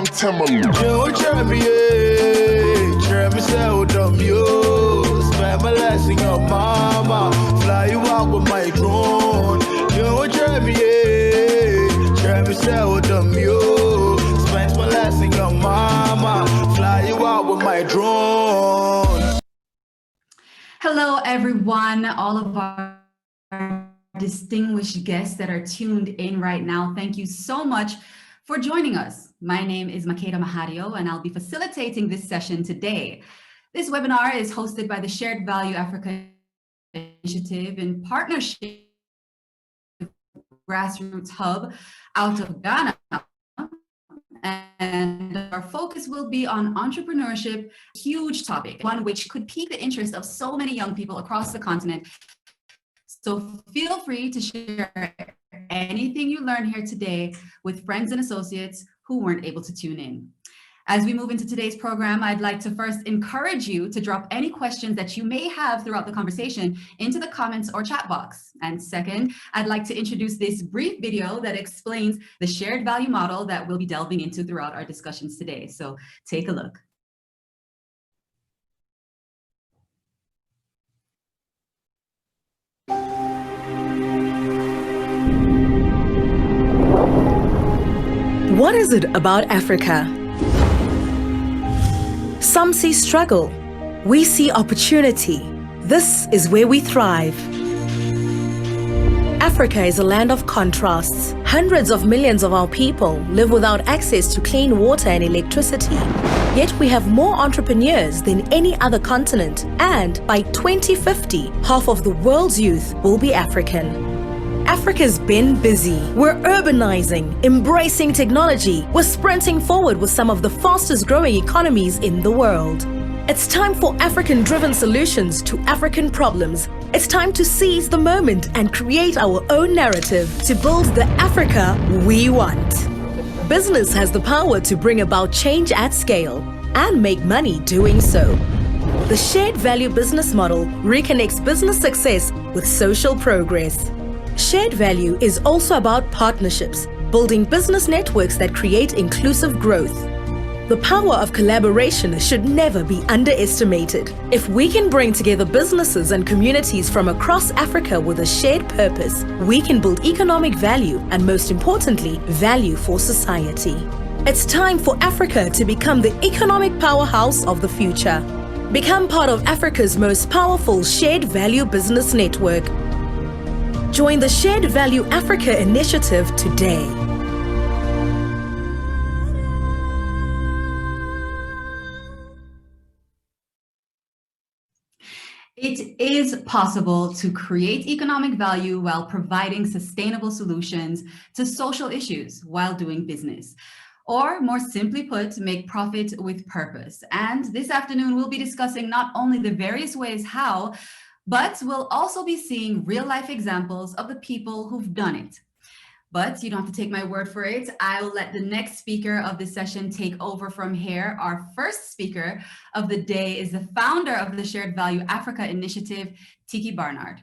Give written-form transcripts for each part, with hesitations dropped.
young Timberland. Spend my last in your mama, fly you out with my drone. You don't drive me, drive me sell with the mule. Spend my last in your mama, fly you out with my drone. Hello, everyone, all of our distinguished guests that are tuned in right now. Thank you so much for joining us. My name is Makeda Mahadeo, and I'll be facilitating this session today. This webinar is hosted by the Shared Value Africa Initiative in partnership with GrassRoots Hub out of Ghana. And our focus will be on entrepreneurship, huge topic, one which could pique the interest of so many young people across the continent. So feel free to share anything you learn here today with friends and associates who weren't able to tune in. As we move into today's program, I'd like to first encourage you to drop any questions that you may have throughout the conversation into the comments or chat box. And second, I'd like to introduce this brief video that explains the shared value model that we'll be delving into throughout our discussions today. So take a look. What is it about Africa? Some see struggle. We see opportunity. This is where we thrive. Africa is a land of contrasts. Hundreds of millions of our people live without access to clean water and electricity. Yet we have more entrepreneurs than any other continent, and by 2050, half of the world's youth will be African. Africa's been busy. We're urbanizing, embracing technology. We're sprinting forward with some of the fastest growing economies in the world. It's time for African-driven solutions to African problems. It's time to seize the moment and create our own narrative to build the Africa we want. Business has the power to bring about change at scale and make money doing so. The shared value business model reconnects business success with social progress. Shared value is also about partnerships, building business networks that create inclusive growth. The power of collaboration should never be underestimated. If we can bring together businesses and communities from across Africa with a shared purpose, we can build economic value and, most importantly, value for society. It's time for Africa to become the economic powerhouse of the future. Become part of Africa's most powerful shared value business network. Join the Shared Value Africa Initiative today. It is possible to create economic value while providing sustainable solutions to social issues while doing business. Or more simply put, make profit with purpose. And this afternoon, we'll be discussing not only the various ways how, but we'll also be seeing real-life examples of the people who've done it. But you don't have to take my word for it. I'll let the next speaker of this session take over from here. Our first speaker of the day is the founder of the Shared Value Africa Initiative, Tiki Barnard.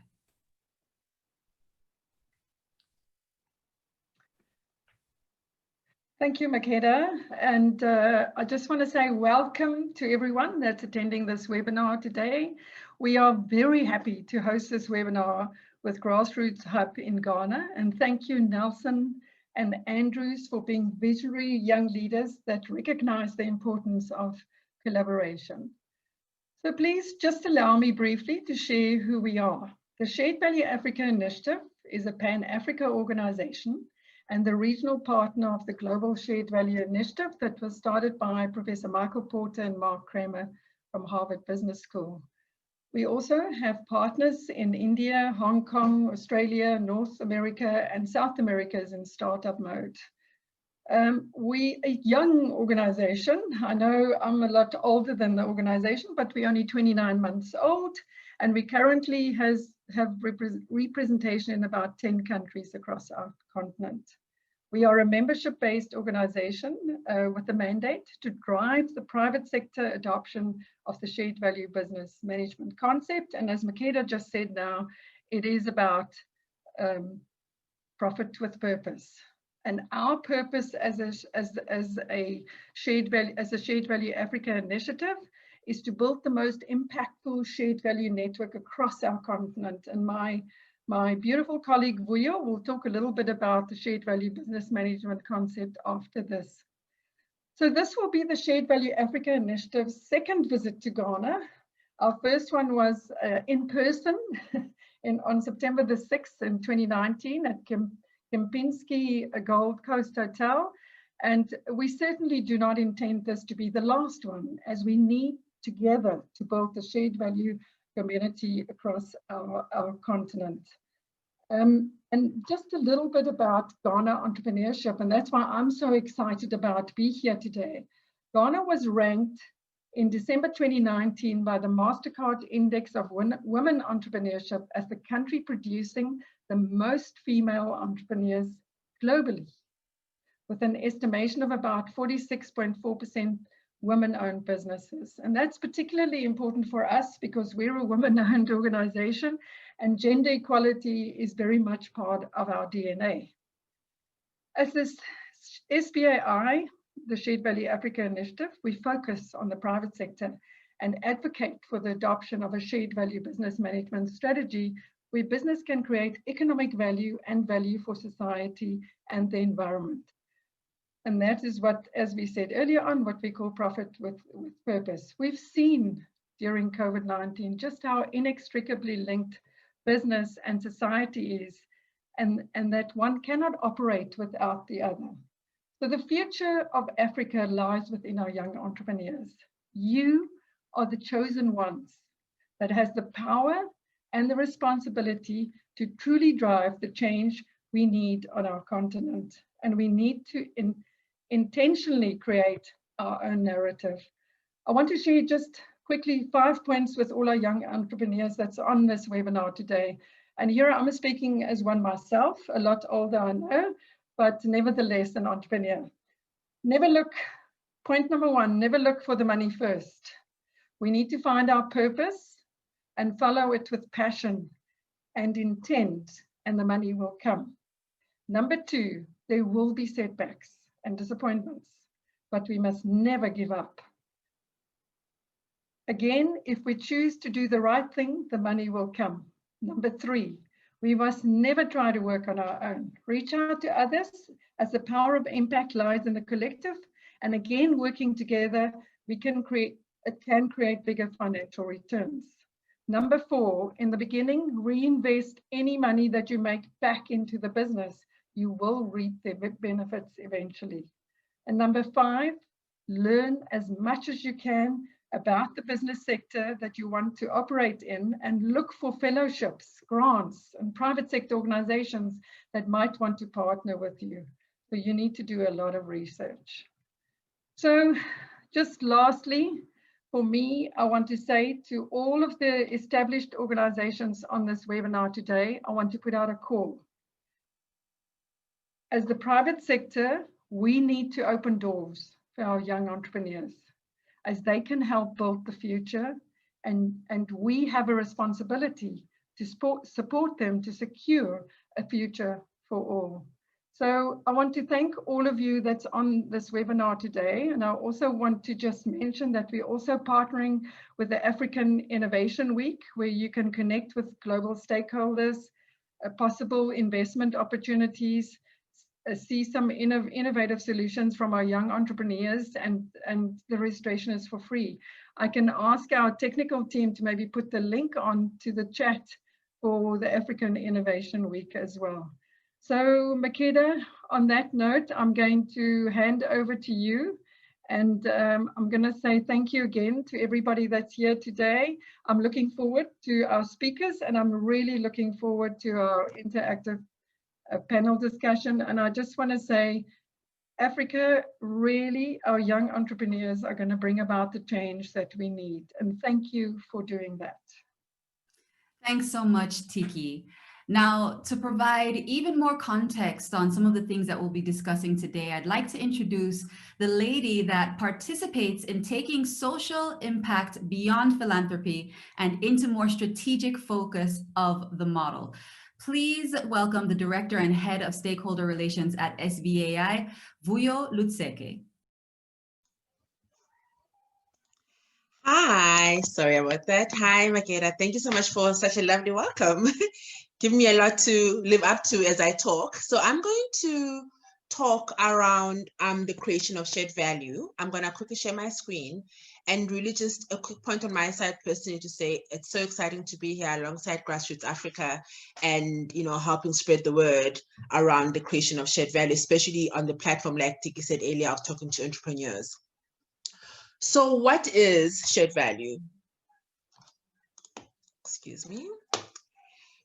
Thank you, Makeda. And I just want to say welcome to everyone that's attending this webinar today. We are very happy to host this webinar with GrassRoots Hub in Ghana. And thank you, Nelson and Andrews, for being visionary young leaders that recognize the importance of collaboration. So please just allow me briefly to share who we are. The Shared Value Africa Initiative is a Pan-Africa organization and the regional partner of the Global Shared Value Initiative that was started by Professor Michael Porter and Mark Kramer from Harvard Business School. We also have partners in India, Hong Kong, Australia, North America, and South America is in startup mode. We're a young organization. I know I'm a lot older than the organization, but we're only 29 months old, and we currently have representation in about 10 countries across our continent. We are a membership-based organization with a mandate to drive the private sector adoption of the shared value business management concept. And as Makeda just said now, it is about profit with purpose. And our purpose as a shared value Africa initiative is to build the most impactful shared value network across our continent. And my beautiful colleague Vuyo will talk a little bit about the shared value business management concept after this. So this will be the Shared Value Africa Initiative's second visit to Ghana. Our first one was in person on September the 6th in 2019 at Kempinski Gold Coast Hotel. And we certainly do not intend this to be the last one, as we need together to build the shared value community across our continent. And just a little bit about Ghana entrepreneurship, and that's why I'm so excited about being here today. Ghana was ranked in December 2019 by the MasterCard Index of Women Entrepreneurship as the country producing the most female entrepreneurs globally, with an estimation of about 46.4% women-owned businesses. And that's particularly important for us because we're a women-owned organization and gender equality is very much part of our DNA. As this SVAI, the Shared Value Africa Initiative, we focus on the private sector and advocate for the adoption of a shared value business management strategy where business can create economic value and value for society and the environment. And that is what, as we said earlier on, what we call profit with purpose. We've seen during COVID-19 just how inextricably linked business and society is, and that one cannot operate without the other. So the future of Africa lies within our young entrepreneurs. You are the chosen ones that has the power and the responsibility to truly drive the change we need on our continent. And we need to intentionally create our own narrative. I want to share just quickly 5 points with all our young entrepreneurs that's on this webinar today. And here I'm speaking as one myself, a lot older I know, but nevertheless an entrepreneur. Point number one, never look for the money first. We need to find our purpose and follow it with passion and intent, and the money will come. Number two, there will be setbacks and disappointments, but we must never give up. Again, if we choose to do the right thing, the money will come. Number three, we must never try to work on our own. Reach out to others, as the power of impact lies in the collective. And again, working together, it can create bigger financial returns. Number four, in the beginning, reinvest any money that you make back into the business. You will reap the benefits eventually. And number five, learn as much as you can about the business sector that you want to operate in, and look for fellowships, grants, and private sector organizations that might want to partner with you. So you need to do a lot of research. So just lastly, for me, I want to say to all of the established organizations on this webinar today, I want to put out a call. As the private sector, we need to open doors for our young entrepreneurs, as they can help build the future, and we have a responsibility to support them to secure a future for all. So I want to thank all of you that's on this webinar today. And I also want to just mention that we're also partnering with the African Innovation Week, where you can connect with global stakeholders, possible investment opportunities, see some innovative solutions from our young entrepreneurs, and the registration is for free. I can ask our technical team to maybe put the link on to the chat for the African Innovation Week as well. So Makeda, on that note, I'm going to hand over to you, and I'm going to say thank you again to everybody that's here today. I'm looking forward to our speakers, and I'm really looking forward to our interactive panel discussion. And I just want to say, Africa, really, our young entrepreneurs are going to bring about the change that we need. And thank you for doing that. Thanks so much, Tiki. Now, to provide even more context on some of the things that we'll be discussing today, I'd like to introduce the lady that participates in taking social impact beyond philanthropy and into more strategic focus of the model. Please welcome the Director and Head of Stakeholder Relations at SVAI, Vuyo Lutseke. Hi, sorry about that. Hi, Makeda. Thank you so much for such a lovely welcome. Give me a lot to live up to as I talk. So I'm going to talk around the creation of shared value. I'm going to quickly share my screen and really just a quick point on my side personally to say it's so exciting to be here alongside GrassRoots Africa and, you know, helping spread the word around the creation of shared value, especially on the platform like Tiki said earlier, of talking to entrepreneurs. So what is shared value? Excuse me.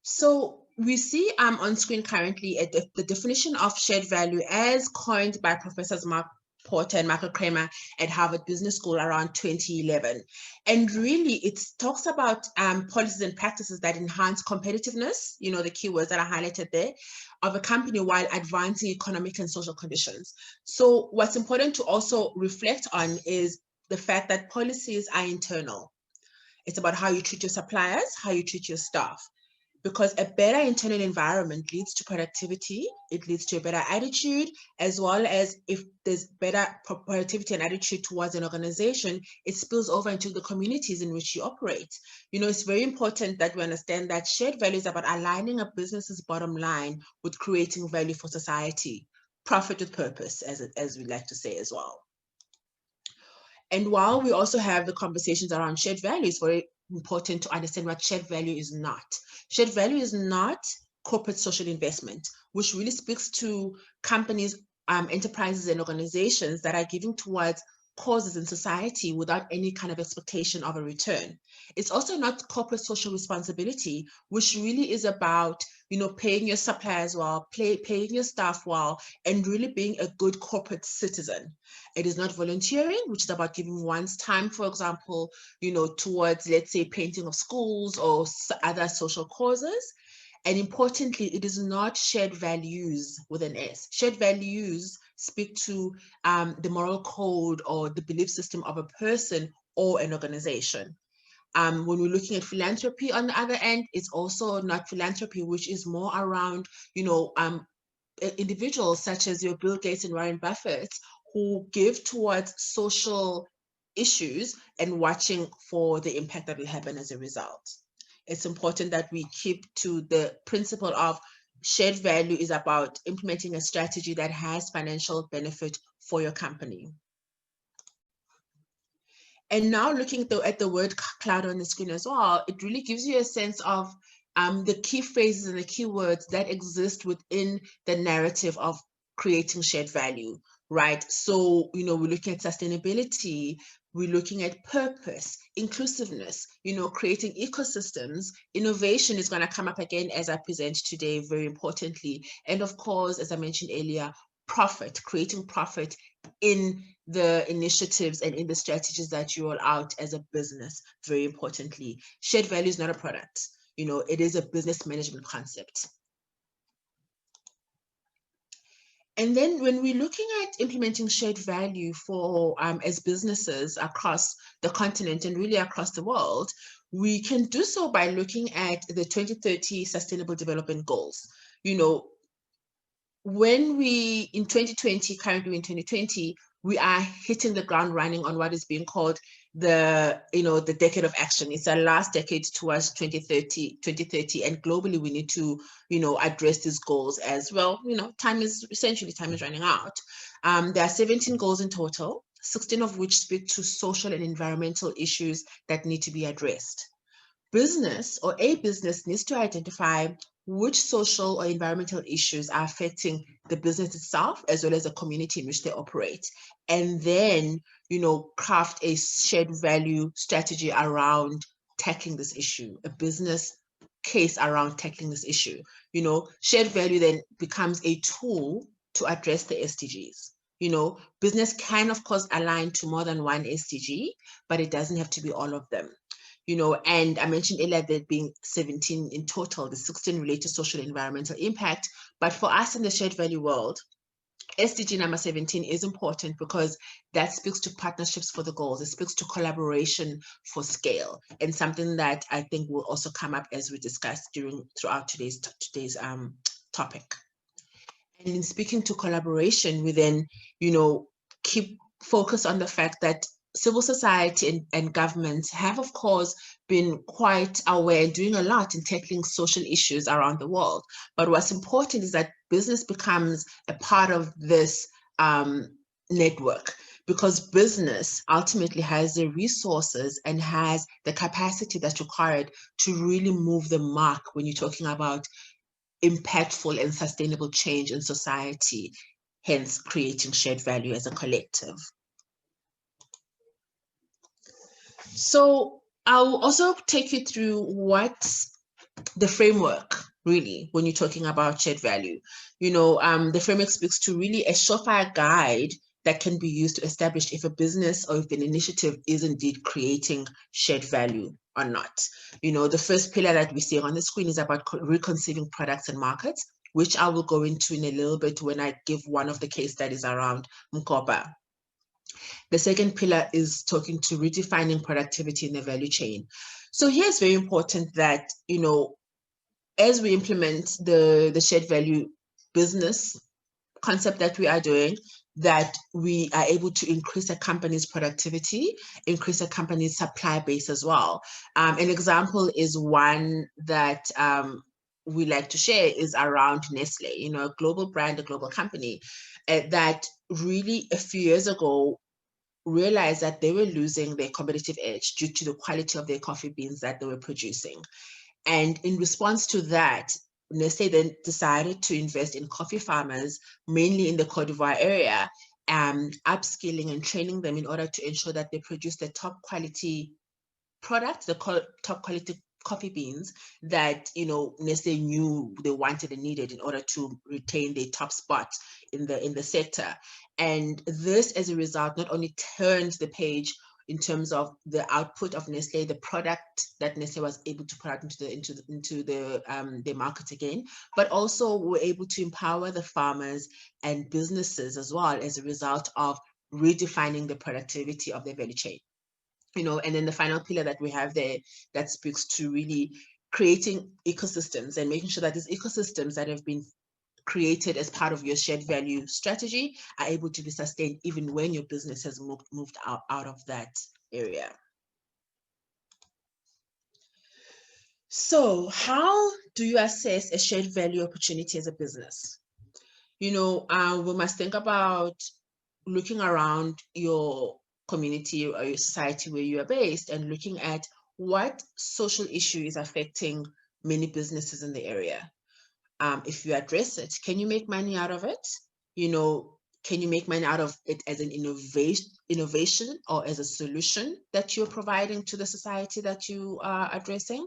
So we see on screen currently the definition of shared value as coined by Professors Mark Porter and Michael Kramer at Harvard Business School around 2011. And really it talks about policies and practices that enhance competitiveness, you know, the keywords that are highlighted there, of a company while advancing economic and social conditions. So what's important to also reflect on is the fact that policies are internal. It's about how you treat your suppliers, how you treat your staff, because a better internal environment leads to productivity, it leads to a better attitude, as well as if there's better productivity and attitude towards an organization, it spills over into the communities in which you operate. You know, it's very important that we understand that shared value is about aligning a business's bottom line with creating value for society, profit with purpose, as we like to say as well. And while we also have the conversations around shared value, it's very important to understand what shared value is not. Shared value is not corporate social investment, which really speaks to companies, enterprises, and organizations that are giving towards causes in society without any kind of expectation of a return. It's also not corporate social responsibility, which really is about, you know, paying your suppliers well, paying your staff well, and really being a good corporate citizen. It is not volunteering, which is about giving one's time, for example, you know, towards, let's say, painting of schools or other social causes. And importantly, it is not shared values with an S. Shared values speak to the moral code or the belief system of a person or an organization. When we're looking at philanthropy on the other end, it's also not philanthropy, which is more around, you know, individuals such as your Bill Gates and Warren Buffett, who give towards social issues and watching for the impact that will happen as a result. It's important that we keep to the principle of shared value is about implementing a strategy that has financial benefit for your company. And now looking at the word cloud on the screen as well, it really gives you a sense of the key phrases and the key words that exist within the narrative of creating shared value, right? So, you know, we're looking at sustainability, we're looking at purpose, inclusiveness, you know, creating ecosystems. Innovation is going to come up again as I present today, very importantly. And of course, as I mentioned earlier, profit, creating profit in the initiatives and in the strategies that you roll out as a business, very importantly. Shared value is not a product, you know, it is a business management concept. And then when we're looking at implementing shared value for as businesses across the continent and really across the world, we can do so by looking at the 2030 Sustainable Development Goals. You know, when we in 2020, currently in 2020, we are hitting the ground running on what is being called the, you know, the decade of action. It's our last decade towards 2030, and globally we need to, you know, address these goals as well. You know, time is running out. There are 17 goals in total, 16 of which speak to social and environmental issues that need to be addressed. Business or a business needs to identify which social or environmental issues are affecting the business itself as well as the community in which they operate, and then, you know, craft a shared value strategy around tackling this issue, a business case around tackling this issue. You know, shared value then becomes a tool to address the SDGs. You know, business can of course align to more than one SDG, but it doesn't have to be all of them. You know, and I mentioned earlier there being 17 in total, the 16 relate to social and environmental impact. But for us in the shared value world, SDG number 17 is important because that speaks to partnerships for the goals. It speaks to collaboration for scale, and something that I think will also come up as we discuss throughout today's topic. And in speaking to collaboration, we then, keep focus on the fact that civil society and governments have, of course, been quite aware and doing a lot in tackling social issues around the world. But what's important is that business becomes a part of this network, because business ultimately has the resources and has the capacity that's required to really move the mark when you're talking about impactful and sustainable change in society, hence creating shared value as a collective. So I'll also take you through what's the framework, really, when you're talking about shared value. The framework speaks to really a surefire guide that can be used to establish if a business or if an initiative is indeed creating shared value or not. The first pillar that we see on the screen is about reconceiving products and markets, which I will go into in a little bit when I give one of the case studies around Mkopa. The second pillar is talking to redefining productivity in the value chain. So here's very important that, as we implement the shared value business concept that we are doing, that we are able to increase a company's productivity, increase a company's supply base as well. An example is one that we like to share is around Nestle, a global brand, a global company that really a few years ago realized that they were losing their competitive edge due to the quality of their coffee beans that they were producing. And in response to that, Nestle then decided to invest in coffee farmers, mainly in the Côte d'Ivoire area, upskilling and training them in order to ensure that they produce the top quality products, the top quality coffee beans that Nestle knew they wanted and needed in order to retain their top spot in the sector. And this, as a result, not only turned the page in terms of the output of Nestle, the product that Nestle was able to put out into the market again, but also were able to empower the farmers and businesses as well as a result of redefining the productivity of their value chain. And then the final pillar that we have there that speaks to really creating ecosystems and making sure that these ecosystems that have been created as part of your shared value strategy are able to be sustained even when your business has moved out of that area. So how do you assess a shared value opportunity as a business? We must think about looking around your community or your society where you are based and looking at what social issue is affecting many businesses in the area. If you address it, can you make money out of it? Can you make money out of it as an innovation or as a solution that you're providing to the society that you are addressing?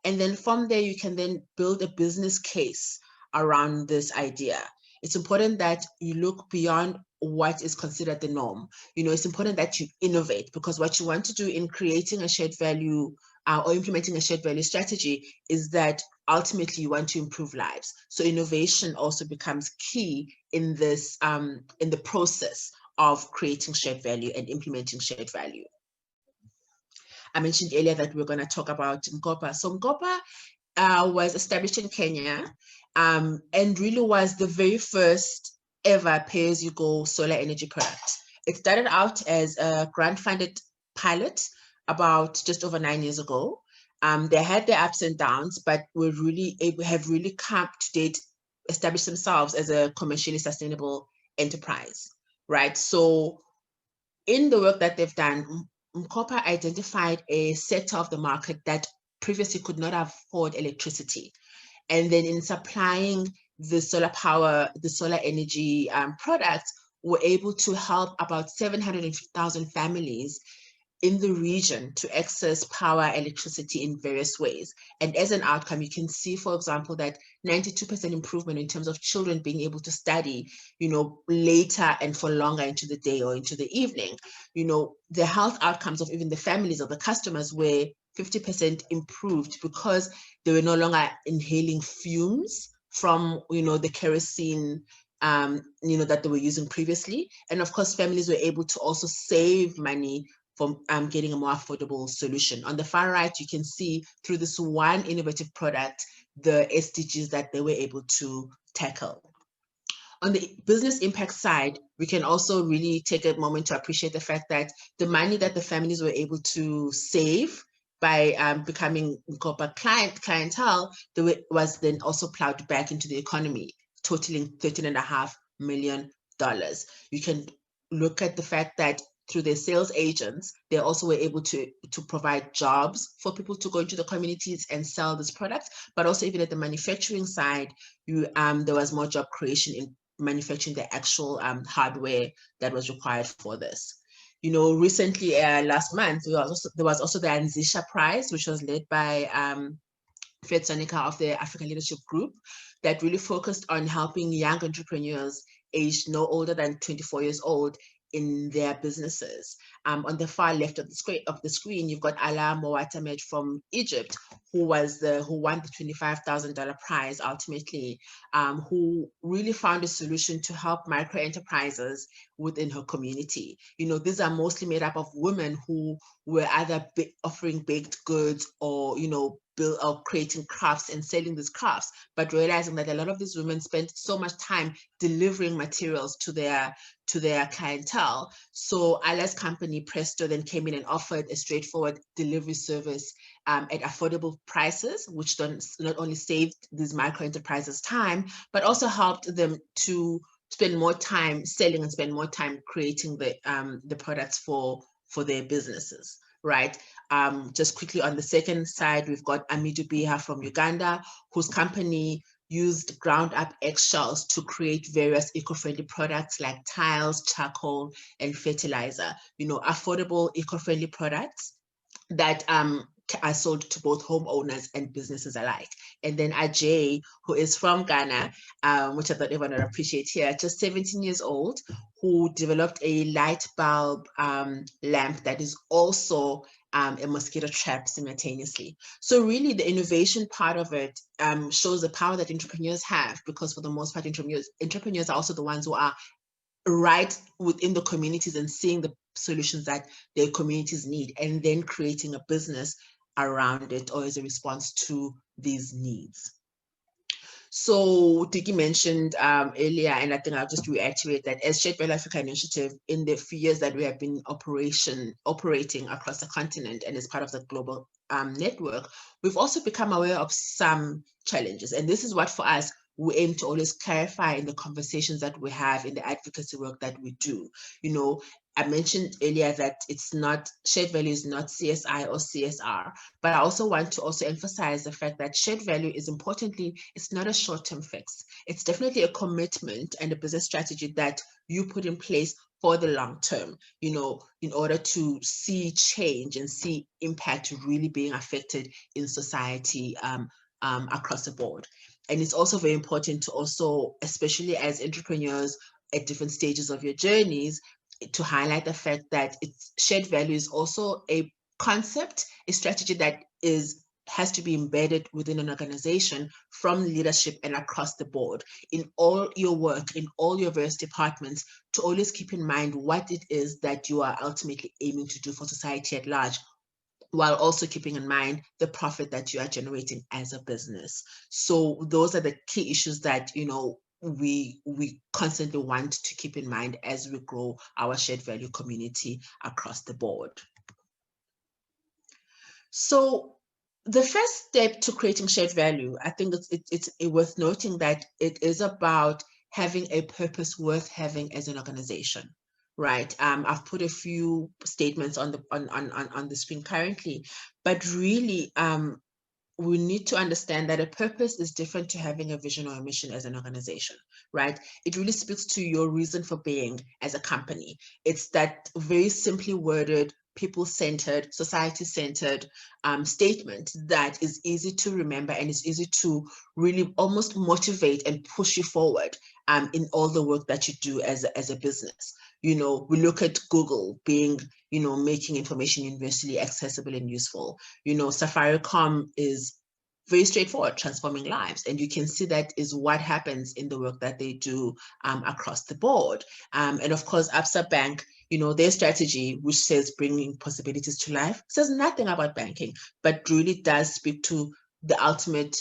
And then from there, you can then build a business case around this idea. It's important that you look beyond what is considered the norm. It's important that you innovate, because what you want to do in creating a shared value or implementing a shared value strategy is that ultimately you want to improve lives. So innovation also becomes key in this, in the process of creating shared value and implementing shared value. I mentioned earlier that we're going to talk about Mkopa. So Mkopa was established in Kenya and really was the very first ever pay-as-you-go solar energy product. It started out as a grant-funded pilot about just over 9 years ago. They had their ups and downs, but have really come to date, established themselves as a commercially sustainable enterprise, right? So in the work that they've done, Mkopa identified a sector of the market that previously could not afford electricity. And then in supplying the solar power, the solar energy products, were able to help about 750,000 families in the region to access power, electricity in various ways. And as an outcome, you can see, for example, that 92% improvement in terms of children being able to study, later and for longer into the day or into the evening. The health outcomes of even the families of the customers were 50% improved because they were no longer inhaling fumes from, the kerosene that they were using previously. And of course, families were able to also save money from getting a more affordable solution. On the far right, you can see through this one innovative product, the SDGs that they were able to tackle. On the business impact side, we can also really take a moment to appreciate the fact that the money that the families were able to save by becoming corporate clientele was then also plowed back into the economy, totaling $13.5 million. You can look at the fact that through their sales agents, they also were able to provide jobs for people to go into the communities and sell this product. But also even at the manufacturing side, there was more job creation in manufacturing the actual hardware that was required for this. Recently, last month, there was also the Anzisha Prize, which was led by Fred Sonica of the African Leadership Group, that really focused on helping young entrepreneurs aged no older than 24 years old in their businesses. On the far left of the screen, you've got Ala Moatamed from Egypt, who won the $25,000 prize ultimately, who really found a solution to help micro enterprises within her community. These are mostly made up of women who were either offering baked goods or creating crafts and selling these crafts, but realizing that a lot of these women spent so much time delivering materials to their clientele. So Ala's company, Presto, then came in and offered a straightforward delivery service at affordable prices, which not only saved these micro enterprises time, but also helped them to spend more time selling and spend more time creating the products for their businesses, right? Just quickly on the second side, we've got Amidu Biha from Uganda, whose company used ground up eggshells to create various eco-friendly products like tiles, charcoal, and fertilizer. Affordable eco-friendly products that are sold to both homeowners and businesses alike. And then Ajay, who is from Ghana, which I thought everyone would appreciate here, just 17 years old, who developed a light bulb lamp that is also a mosquito trap simultaneously. So really the innovation part of it shows the power that entrepreneurs have, because for the most part, entrepreneurs are also the ones who are right within the communities and seeing the solutions that their communities need, and then creating a business around it or as a response to these needs. So Tiki mentioned earlier, and I think I'll just reiterate that as Shared Value Africa Initiative, in the few years that we have been operating across the continent and as part of the global network, we've also become aware of some challenges. And this is what, for us, we aim to always clarify in the conversations that we have, in the advocacy work that we do. I mentioned earlier that shared value is not CSI or CSR, but I also want to also emphasize the fact that shared value is importantly, it's not a short-term fix. It's definitely a commitment and a business strategy that you put in place for the long term, in order to see change and see impact really being affected in society across the board. And it's also very important to also, especially as entrepreneurs at different stages of your journeys, to highlight the fact that shared value is also a concept, a strategy that has to be embedded within an organization from leadership and across the board in all your work, in all your various departments, to always keep in mind what it is that you are ultimately aiming to do for society at large, while also keeping in mind the profit that you are generating as a business. So those are the key issues that, we constantly want to keep in mind as we grow our shared value community across the board. So the first step to creating shared value, I think it's worth noting that it is about having a purpose worth having as an organization. Right. I've put a few statements on the screen currently, but really, we need to understand that a purpose is different to having a vision or a mission as an organization, right? It really speaks to your reason for being as a company. It's that very simply worded, people-centered, society-centered statement that is easy to remember and is easy to really almost motivate and push you forward in all the work that you do as a business. We look at Google being, making information universally accessible and useful. Safaricom is very straightforward, transforming lives. And you can see that is what happens in the work that they do across the board. And of course, Absa Bank, their strategy, which says bringing possibilities to life, says nothing about banking, but really does speak to the ultimate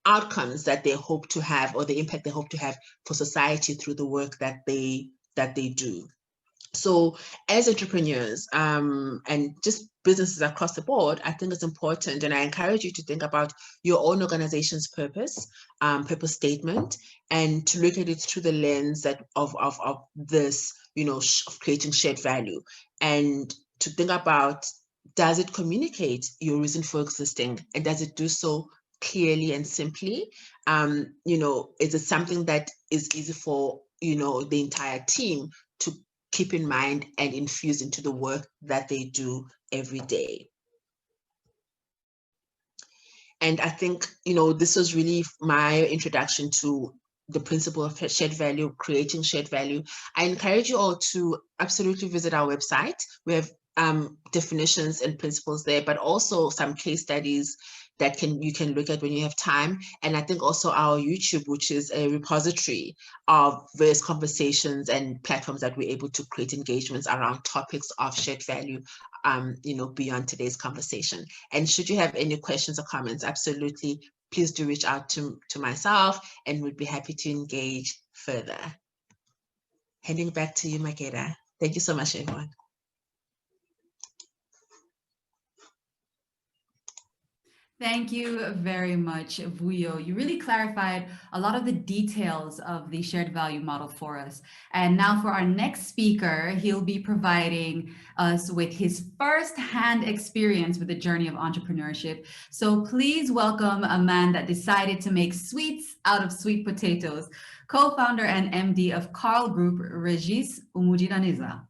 outcomes that they hope to have, or the impact they hope to have for society through the work that they do. So as entrepreneurs and just businesses across the board, I think it's important, and I encourage you to think about your own organization's purpose statement, and to look at it through the lens of this, of creating shared value, and to think about, does it communicate your reason for existing, and does it do so clearly and simply? Is it something that is easy for the entire team to keep in mind and infuse into the work that they do every day? And I think, this was really my introduction to the principle of shared value, creating shared value. I encourage you all to absolutely visit our website. We have definitions and principles there, but also some case studies that you can look at when you have time. And I think also our YouTube, which is a repository of various conversations and platforms that we're able to create engagements around topics of shared value, beyond today's conversation. And should you have any questions or comments, absolutely, please do reach out to myself, and we'd be happy to engage further. Handing back to you, Makeda. Thank you so much, everyone. Thank you very much, Vuyo. You really clarified a lot of the details of the shared value model for us. And now for our next speaker, he'll be providing us with his first-hand experience with the journey of entrepreneurship. So please welcome a man that decided to make sweets out of sweet potatoes, co-founder and MD of Carl Group, Regis Umujiraneza.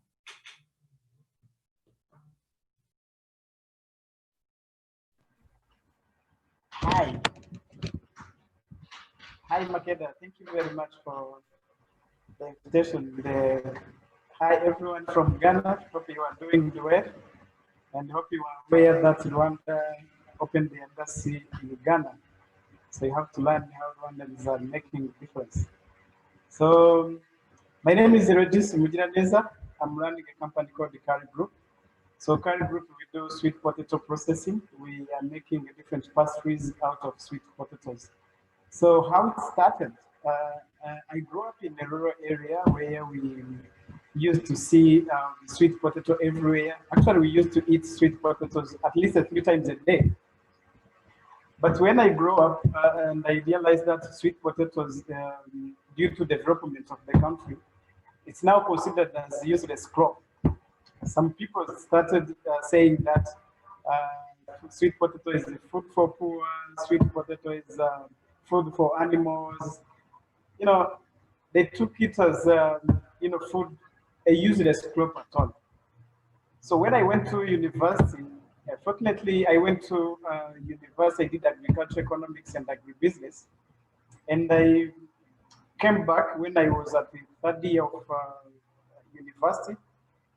Hi. Hi, Makeda. Thank you very much for the invitation. Hi, everyone from Ghana. Hope you are doing well. And hope you are aware that Rwanda opened the embassy in Ghana. So you have to learn how Rwandans are making a difference. So my name is Regis Umujiraneza. I'm running a company called the Carl Group. So Carl Group, we do sweet potato processing. We are making different pastries out of sweet potatoes. So how it started, I grew up in a rural area where we used to see sweet potato everywhere. Actually, we used to eat sweet potatoes at least 3 times a day. But when I grew up and I realized that sweet potatoes, due to development of the country, it's now considered as a useless crop. Some people started saying that sweet potato is food for poor, sweet potato is food for animals. They took it as food, a useless crop at all. So when I went to university, fortunately, I went to university, I did agriculture, economics, and agribusiness. And I came back when I was at the 3rd year of university.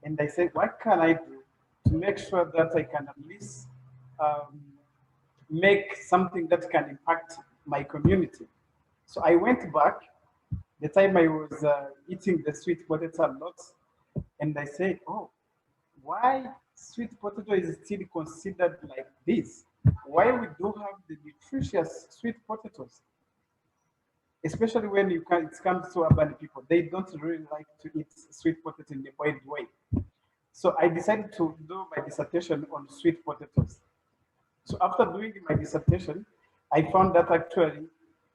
And I said, what can I do to make sure that I can at least make something that can impact my community? So I went back, the time I was eating the sweet potato a lot, and I said, oh, why sweet potato is still considered like this? Why we do have the nutritious sweet potatoes? Especially when it comes to urban people, they don't really like to eat sweet potato in the boiled way. So I decided to do my dissertation on sweet potatoes. So after doing my dissertation, I found that actually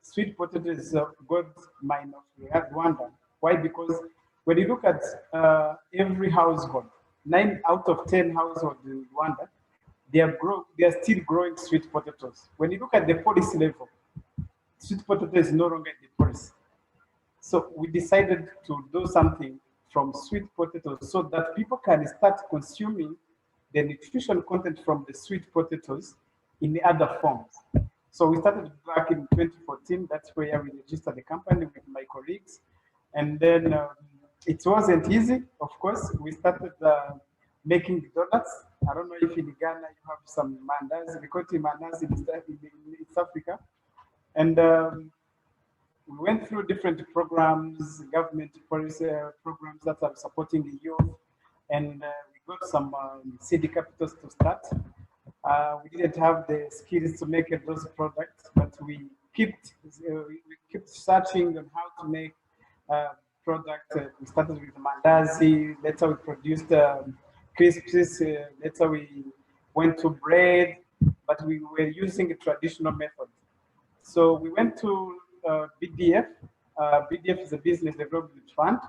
sweet potato is a gold mine of Rwanda. Why? Because when you look at every household, 9 out of 10 households in Rwanda, they are still growing sweet potatoes. When you look at the policy level, sweet potato is no longer in the policy. So we decided to do something from sweet potatoes so that people can start consuming the nutrition content from the sweet potatoes in the other forms. So we started back in 2014. That's where we registered the company with my colleagues. And then it wasn't easy, of course. We started making donuts. I don't know if in Ghana you have some mandazi. We call it mandazi. East Africa. And we went through different programs, government policy programs that are supporting the youth, and we got some seed capitals to start. We didn't have the skills to make those products, but we kept searching on how to make product. We started with mandazi, later we produced crisps, later we went to bread, but we were using a traditional method. So we went to BDF. BDF is a business development fund.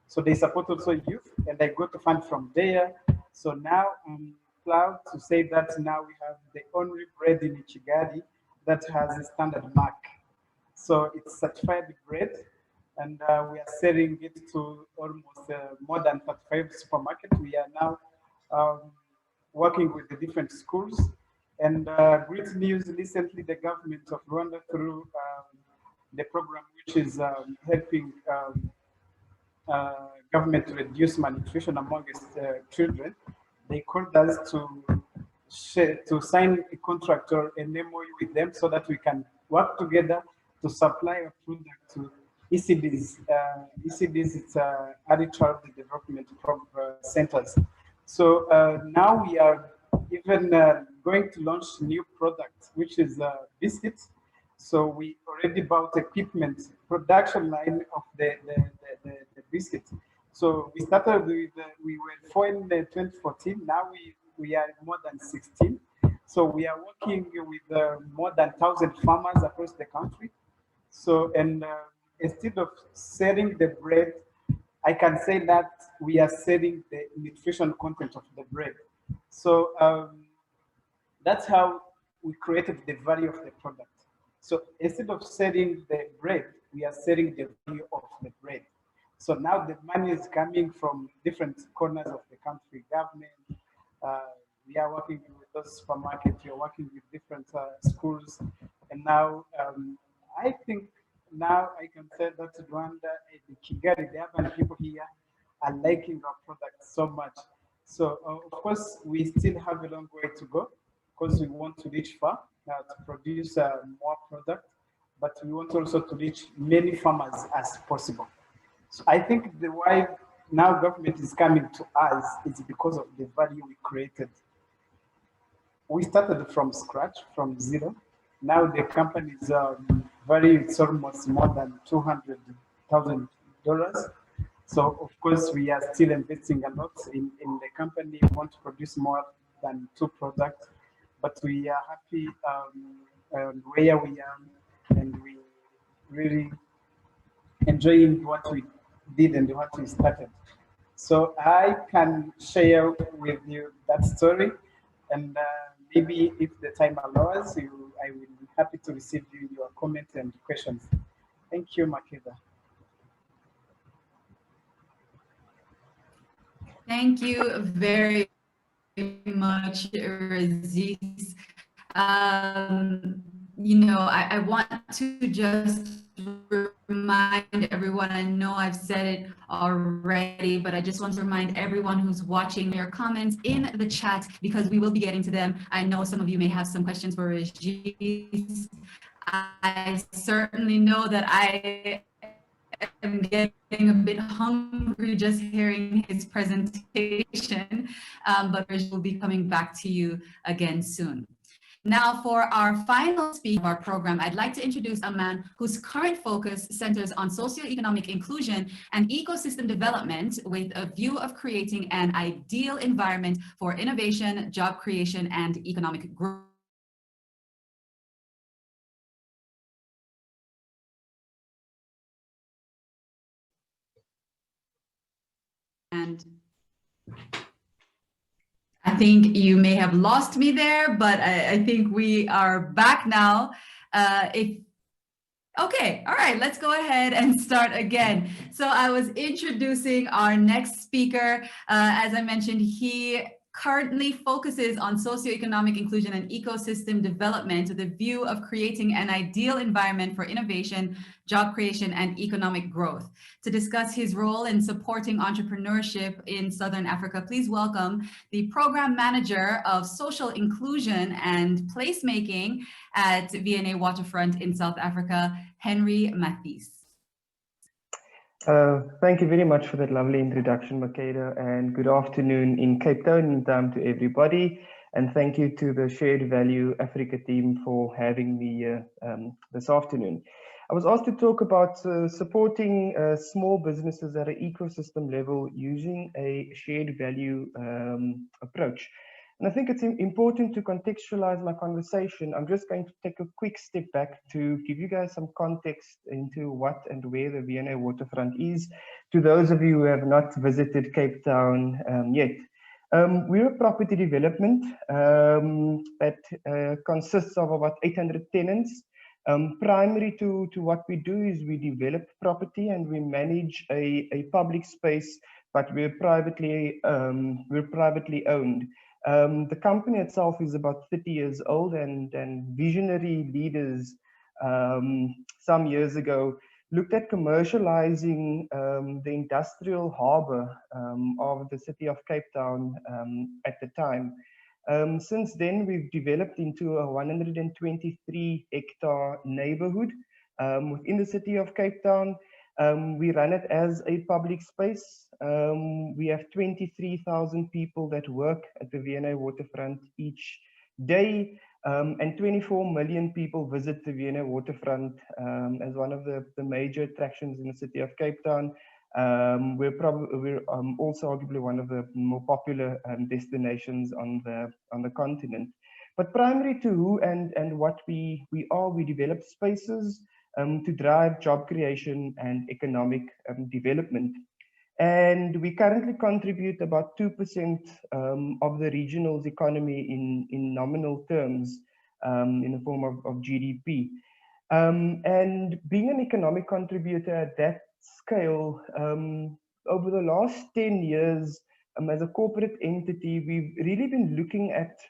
So they support also youth, and I got a fund from there. So now I'm proud to say that now we have the only bread in Kigali that has a standard mark. So it's certified bread, and we are selling it to almost more than 35 supermarkets. We are now working with the different schools. And great news, recently the government of Rwanda through the program which is helping government to reduce malnutrition amongst children, they called us to sign a contract or an MOU with them so that we can work together to supply a product to ECDs. ECDs, it's early childhood development centers. So now we are even going to launch new product, which is biscuits. So we already bought equipment, production line of the biscuit. So we started with, we were 4 in 2014, now we are more than 16. So we are working with more than 1,000 farmers across the country. So, and instead of selling the bread, I can say that we are selling the nutrition content of the bread. So that's how we created the value of the product. So instead of selling the bread, we are selling the value of the bread. So now the money is coming from different corners of the country, government. We are working with those supermarkets, we are working with different schools. And now I think now I can say that Rwanda and Kigali, the urban people here are liking our product so much. So of course, we still have a long way to go because we want to reach far to produce more product, but we want also to reach many farmers as possible. So I think the why now government is coming to us is because of the value we created. We started from scratch, from zero. Now the company is value, it's almost more than $200,000. So of course we are still investing a lot in the company. We want to produce more than 2 products, but we are happy where we are, and we really enjoying what we did and what we started. So I can share with you that story, and maybe if the time allows, I will be happy to receive your comments and questions. Thank you, Makeda. Thank you very much, Raziz. You know, I want to just remind everyone, I know I've said it already, but I just want to remind everyone who's watching your comments in the chat, because we will be getting to them. I know some of you may have some questions for Raziz. I certainly know that I am getting a bit hungry just hearing his presentation, but we'll be coming back to you again soon. Now, for our final speaker of our program, I'd like to introduce a man whose current focus centers on socioeconomic inclusion and ecosystem development with a view of creating an ideal environment for innovation, job creation, and economic growth. And I think you may have lost me there, but I think we are back now. Okay, all right, let's go ahead and start again. So I was introducing our next speaker. As I mentioned, he currently focuses on socioeconomic inclusion and ecosystem development with a view of creating an ideal environment for innovation, job creation, and economic growth. To discuss his role in supporting entrepreneurship in Southern Africa, please welcome the Program Manager of Social Inclusion and Placemaking at VNA Waterfront in South Africa, Henry Mathies. Thank you very much for that lovely introduction, Makeda, and good afternoon in Cape Town time to everybody. And thank you to the Shared Value Africa team for having me this afternoon. I was asked to talk about supporting small businesses at an ecosystem level using a shared value approach. And I think it's important to contextualize my conversation. I'm just going to take a quick step back to give you guys some context into what and where the VNA Waterfront is, to those of you who have not visited Cape Town yet. We're a property development that consists of about 800 tenants. Primary to what we do is we develop property and we manage a public space, but we're privately owned. The company itself is about 30 years old, and visionary leaders some years ago looked at commercializing the industrial harbor of the city of Cape Town at the time. Since then, we've developed into a 123-hectare neighborhood within the city of Cape Town. We run it as a public space. We have 23,000 people that work at the VNA Waterfront each day, and 24 million people visit the VNA Waterfront as one of the major attractions in the city of Cape Town. We're also arguably one of the more popular destinations on the continent. But primary to who and what we are, we develop spaces to drive job creation and economic development. And we currently contribute about 2% of the regional's economy in nominal terms, in the form of GDP. And being an economic contributor at that scale, over the last 10 years, as a corporate entity, we've really been looking at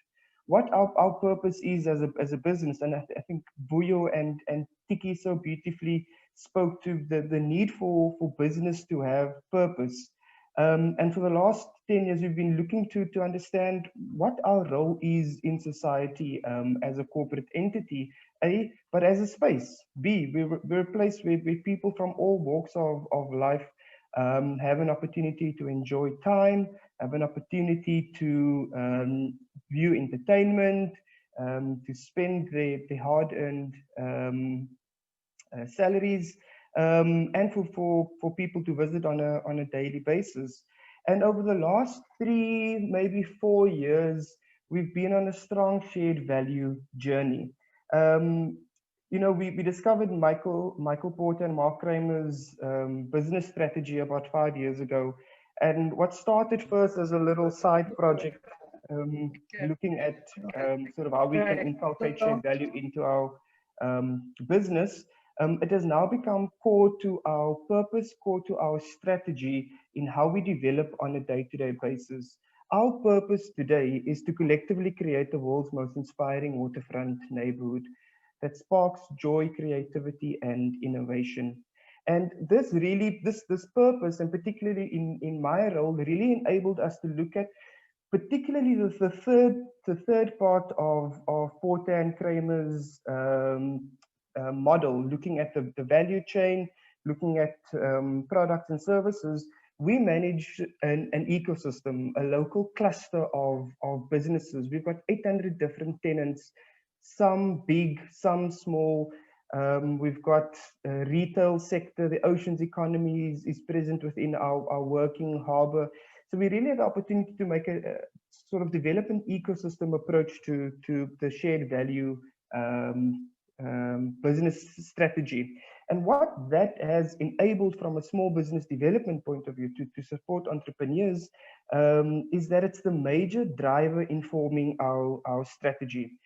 what our purpose is as a business. And I think Vuyo and Tiki so beautifully spoke to the need for business to have purpose. And for the last 10 years, we've been looking to understand what our role is in society as a corporate entity, A, but as a space, B, we're a place where people from all walks of life have an opportunity to enjoy time, have an opportunity to view entertainment, to spend their hard-earned salaries, and for people to visit on a daily basis. And over the last 3, maybe 4 years, we've been on a strong shared value journey. You know, we discovered Michael Porter and Mark Kramer's business strategy about 5 years ago. And what started first as a little side project, looking at sort of how we can inculcate shared value into our business, it has now become core to our purpose, core to our strategy in how we develop on a day-to-day basis. Our purpose today is to collectively create the world's most inspiring waterfront neighborhood that sparks joy, creativity, and innovation. And this purpose, and particularly in my role, really enabled us to look at particularly the third part of Porter and Kramer's model, looking at the value chain, looking at products and services. We manage an ecosystem, a local cluster of businesses. We've got 800 different tenants, some big, some small. We've got a retail sector, the oceans economy is present within our working harbor. So we really have the opportunity to make a sort of develop an ecosystem approach to the shared value business strategy. And what that has enabled from a small business development point of view to support entrepreneurs is that it's the major driver informing our strategy.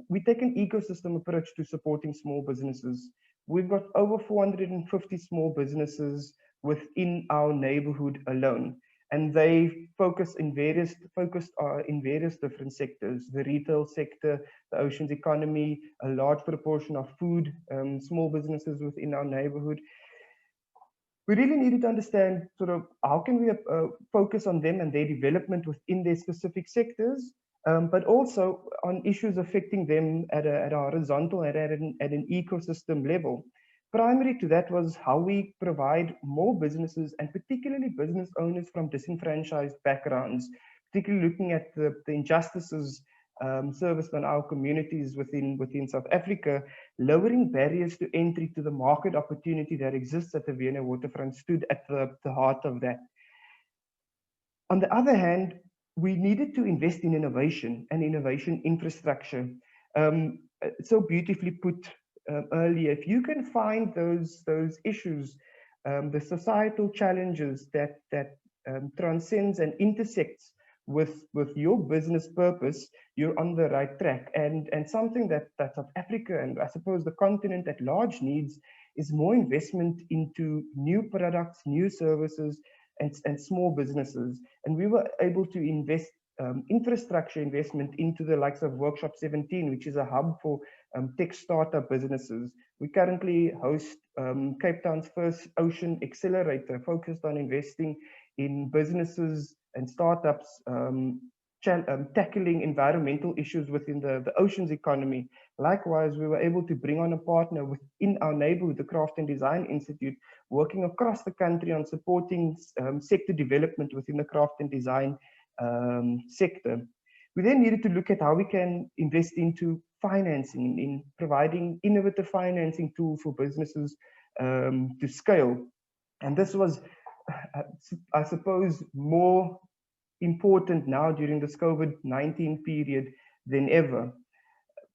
We take an ecosystem approach to supporting small businesses. We've got over 450 small businesses within our neighborhood alone. and they focused in various different sectors: the retail sector, the oceans economy, a large proportion of food, small businesses within our neighborhood. We really needed to understand sort of how can we focus on them and their development within their specific sectors, but also on issues affecting them at a horizontal and at an ecosystem level. Primary to that was how we provide more businesses, and particularly business owners from disenfranchised backgrounds, particularly looking at the injustices serviced on our communities within South Africa. Lowering barriers to entry to the market opportunity that exists at the Vienna waterfront stood at the heart of that. On the other hand, we needed to invest in innovation and innovation infrastructure. So beautifully put earlier, if you can find those issues, the societal challenges that transcends and intersects with your business purpose, you're on the right track. And something that South Africa, and I suppose the continent at large, needs is more investment into new products, new services, and small businesses. And we were able to invest infrastructure investment into the likes of Workshop 17, which is a hub for tech startup businesses. We currently host Cape Town's first ocean accelerator, focused on investing in businesses and startups tackling environmental issues within the oceans economy. Likewise, we were able to bring on a partner within our neighborhood, the Craft and Design Institute, working across the country on supporting sector development within the craft and design sector. We then needed to look at how we can invest into financing, in providing innovative financing tools for businesses to scale. And this was, I suppose, more important now during this COVID-19 period than ever.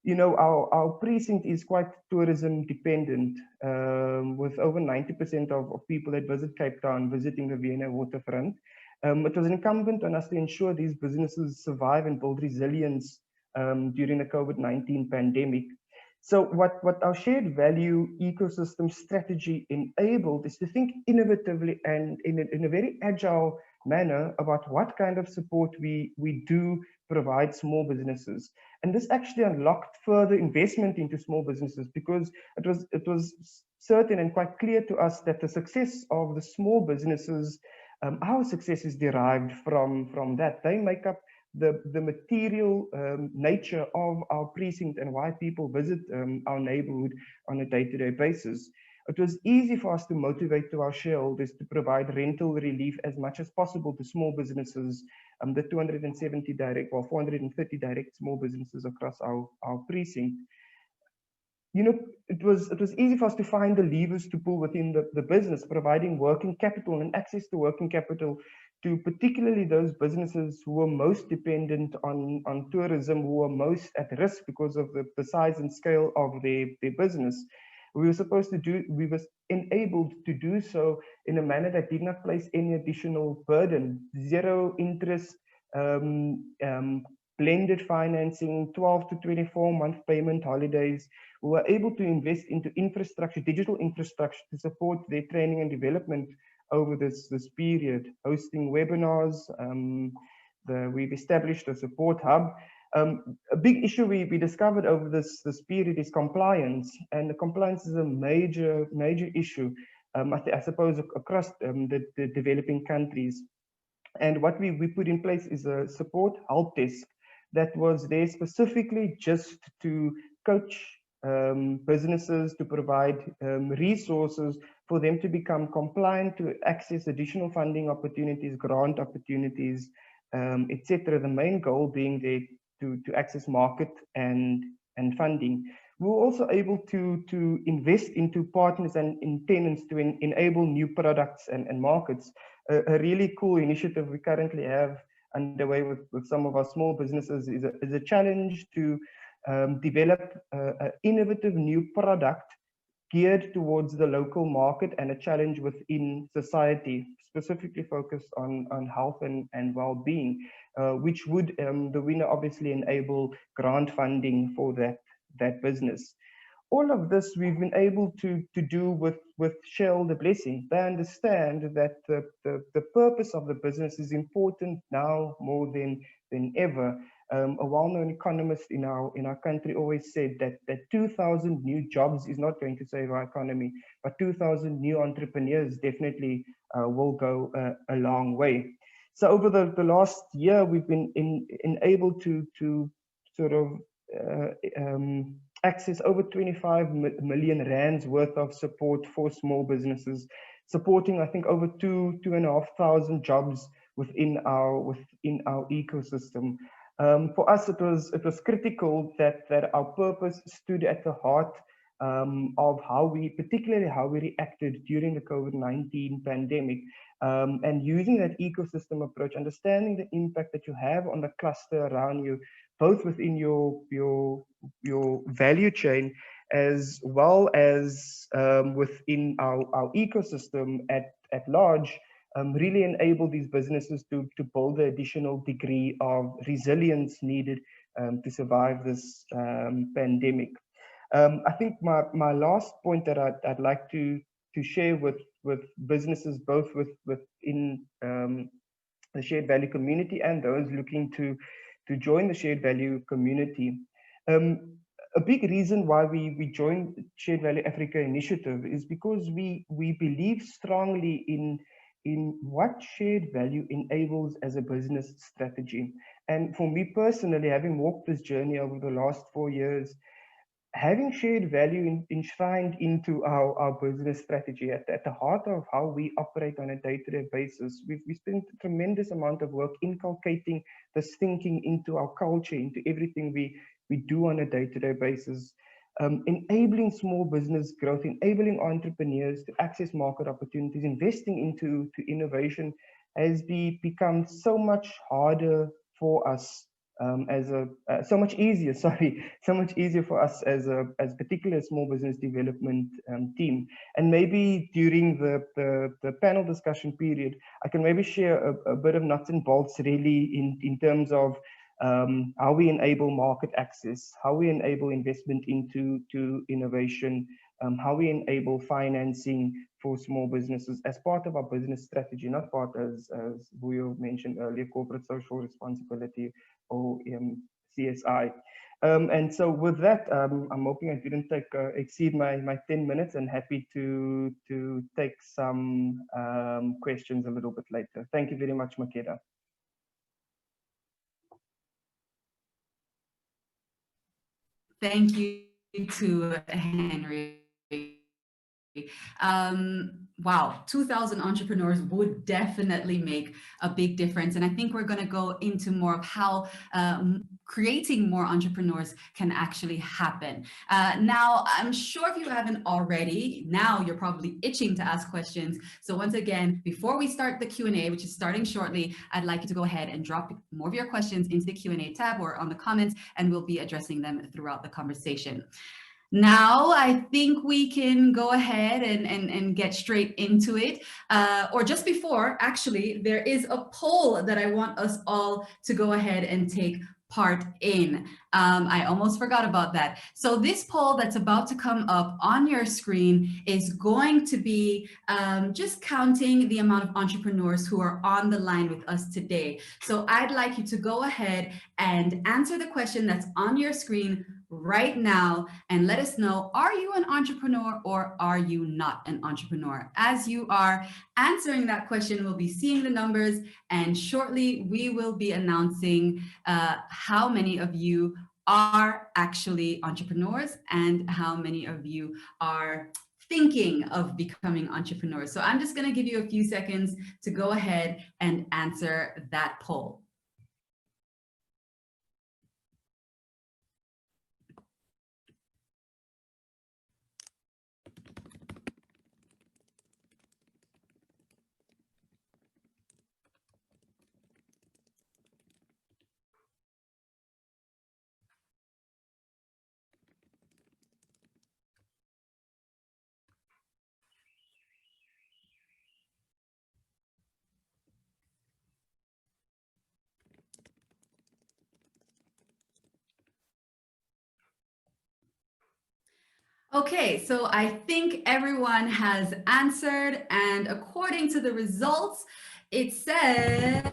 You know, our precinct is quite tourism dependent, with over 90% of people that visit Cape Town visiting the Vienna waterfront. It was incumbent on us to ensure these businesses survive and build resilience during the COVID-19 pandemic. So what our shared value ecosystem strategy enabled is to think innovatively and in a very agile manner about what kind of support we do provide small businesses. And this actually unlocked further investment into small businesses, because it was certain and quite clear to us that the success of the small businesses, our success is derived from that. They make up the material nature of our precinct and why people visit our neighborhood on a day-to-day basis. It was easy for us to motivate to our shareholders to provide rental relief as much as possible to small businesses, the 270 direct, or 430 direct small businesses across our precinct. You know, it was easy for us to find the levers to pull within the business, providing working capital and access to working capital to particularly those businesses who were most dependent on tourism, who were most at risk because of the size and scale of their business. We were enabled to do so in a manner that did not place any additional burden. Zero interest, blended financing, 12 to 24-month payment holidays. We were able to invest into infrastructure, digital infrastructure, to support their training and development over this period, hosting webinars. We've established a support hub. A big issue we discovered over this period is compliance, and the compliance is a major issue, I suppose, across the developing countries. And what we put in place is a support help desk that was there specifically just to coach businesses, to provide resources for them to become compliant, to access additional funding opportunities, grant opportunities, etc. The main goal being there to access market and funding. We were also able to invest into partners and in tenants to enable new products and markets. A really cool initiative we currently have underway with some of our small businesses is a challenge to develop an innovative new product geared towards the local market, and a challenge within society, specifically focused on health and well-being, which would, the winner obviously, enable grant funding for that business. all of this we've been able to do with shareholder blessing. They understand that the purpose of the business is important now more than ever. A well-known economist in our country always said that 2,000 new jobs is not going to save our economy, but 2,000 new entrepreneurs definitely will go a long way. So over the last year, we've been enabled to sort of access over 25 million rands worth of support for small businesses, supporting I think over 2,500 jobs within our ecosystem. For us, it was critical that our purpose stood at the heart of particularly how we reacted during the COVID-19 pandemic, and using that ecosystem approach, understanding the impact that you have on the cluster around you, both within your value chain as well as within our ecosystem at large, really enable these businesses to build the additional degree of resilience needed to survive this pandemic. I think my last point that I'd like to share with businesses, both within the shared value community and those looking to join the shared value community. A big reason why we joined Shared Value Africa initiative is because we believe strongly in what shared value enables as a business strategy. And for me personally, having walked this journey over the last 4 years, having shared value enshrined into our business strategy at the heart of how we operate on a day-to-day basis, we spent a tremendous amount of work inculcating this thinking into our culture, into everything we do on a day-to-day basis, enabling small business growth, enabling entrepreneurs to access market opportunities, investing into innovation has become so much harder for us so much easier for us as particular small business development team. And maybe during the panel discussion period, I can maybe share a bit of nuts and bolts really in terms of how we enable market access, how we enable investment into innovation, how we enable financing for small businesses as part of our business strategy, not part as Vuyo mentioned earlier, corporate social responsibility or CSI. And so with that, I'm hoping I didn't exceed my 10 minutes, and happy to take some questions a little bit later. Thank you very much, Makeda. Thank you to Henry. Wow, 2,000 entrepreneurs would definitely make a big difference. And I think we're going to go into more of how creating more entrepreneurs can actually happen. Now, I'm sure if you haven't already, now you're probably itching to ask questions. So once again, before we start the Q&A, which is starting shortly, I'd like you to go ahead and drop more of your questions into the Q&A tab or on the comments, and we'll be addressing them throughout the conversation. Now, I think we can go ahead and get straight into it. Or just before, actually, there is a poll that I want us all to go ahead and take part in. I almost forgot about that. So this poll that's about to come up on your screen is going to be just counting the amount of entrepreneurs who are on the line with us today. So I'd like you to go ahead and answer the question that's on your screen right now and let us know, are you an entrepreneur or are you not an entrepreneur? As you are answering that question, we'll be seeing the numbers, and shortly we will be announcing how many of you are actually entrepreneurs and how many of you are thinking of becoming entrepreneurs. So I'm just going to give you a few seconds to go ahead and answer that poll. Okay, so I think everyone has answered, and according to the results, it says,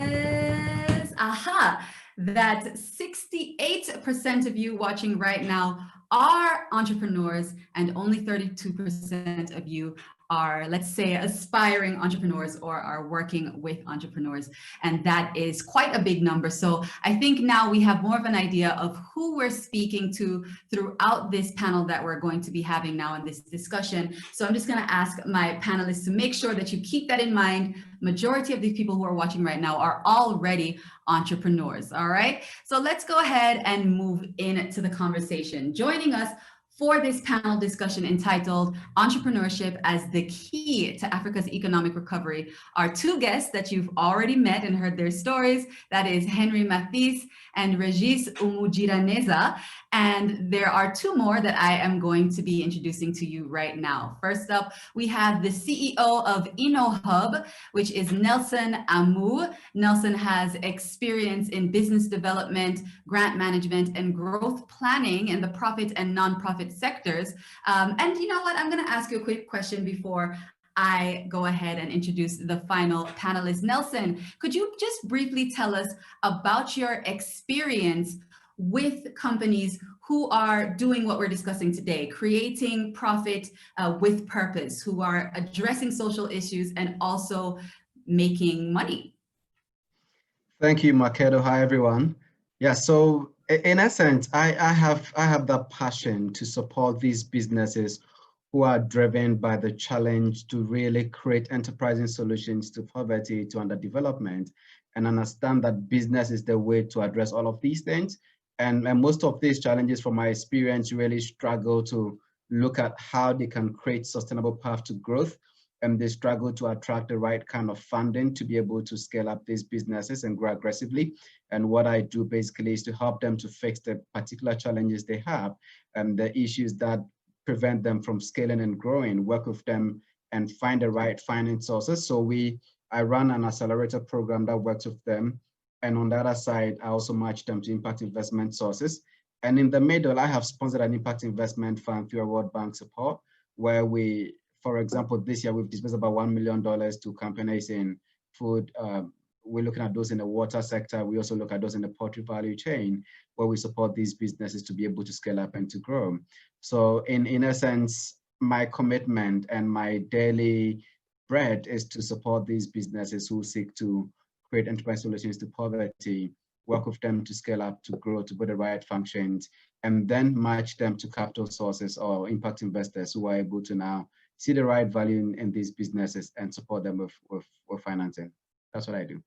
that 68% of you watching right now are entrepreneurs, and only 32% of you are, let's say, aspiring entrepreneurs or are working with entrepreneurs. And that is quite a big number. So I think now we have more of an idea of who we're speaking to throughout this panel that we're going to be having now in this discussion. So I'm just going to ask my panelists to make sure that you keep that in mind. Majority of these people who are watching right now are already entrepreneurs. All right. So let's go ahead and move into the conversation. Joining us for this panel discussion entitled Entrepreneurship as the Key to Africa's Economic Recovery are two guests that you've already met and heard their stories. That is Henry Mathis and Regis Umujiraneza. And there are two more that I am going to be introducing to you right now. First up, we have the CEO of InnoHub, which is Nelson Amu. Nelson has experience in business development, grant management, and growth planning in the profit and nonprofit sectors. And you know what? I'm going to ask you a quick question before I go ahead and introduce the final panelist. Nelson, could you just briefly tell us about your experience with companies who are doing what we're discussing today, creating profit with purpose, who are addressing social issues and also making money? Thank you, Makeda. Hi, everyone. Yeah, so in essence, I have the passion to support these businesses who are driven by the challenge to really create enterprising solutions to poverty, to underdevelopment, and understand that business is the way to address all of these things. And most of these challenges, from my experience, really struggle to look at how they can create sustainable path to growth. And they struggle to attract the right kind of funding to be able to scale up these businesses and grow aggressively. And what I do basically is to help them to fix the particular challenges they have and the issues that prevent them from scaling and growing, work with them and find the right finance sources. So I run an accelerator program that works with them. And on the other side, I also match them to impact investment sources. And in the middle, I have sponsored an impact investment fund through World Bank support, where we, for example, this year we've disbursed about $1 million to companies in food. We're looking at those in the water sector. We also look at those in the poultry value chain, where we support these businesses to be able to scale up and to grow. So in essence, my commitment and my daily bread is to support these businesses who seek to create enterprise solutions to poverty, work with them to scale up, to grow, to build the right functions, and then match them to capital sources or impact investors who are able to now see the right value in these businesses and support them with financing. That's what I do.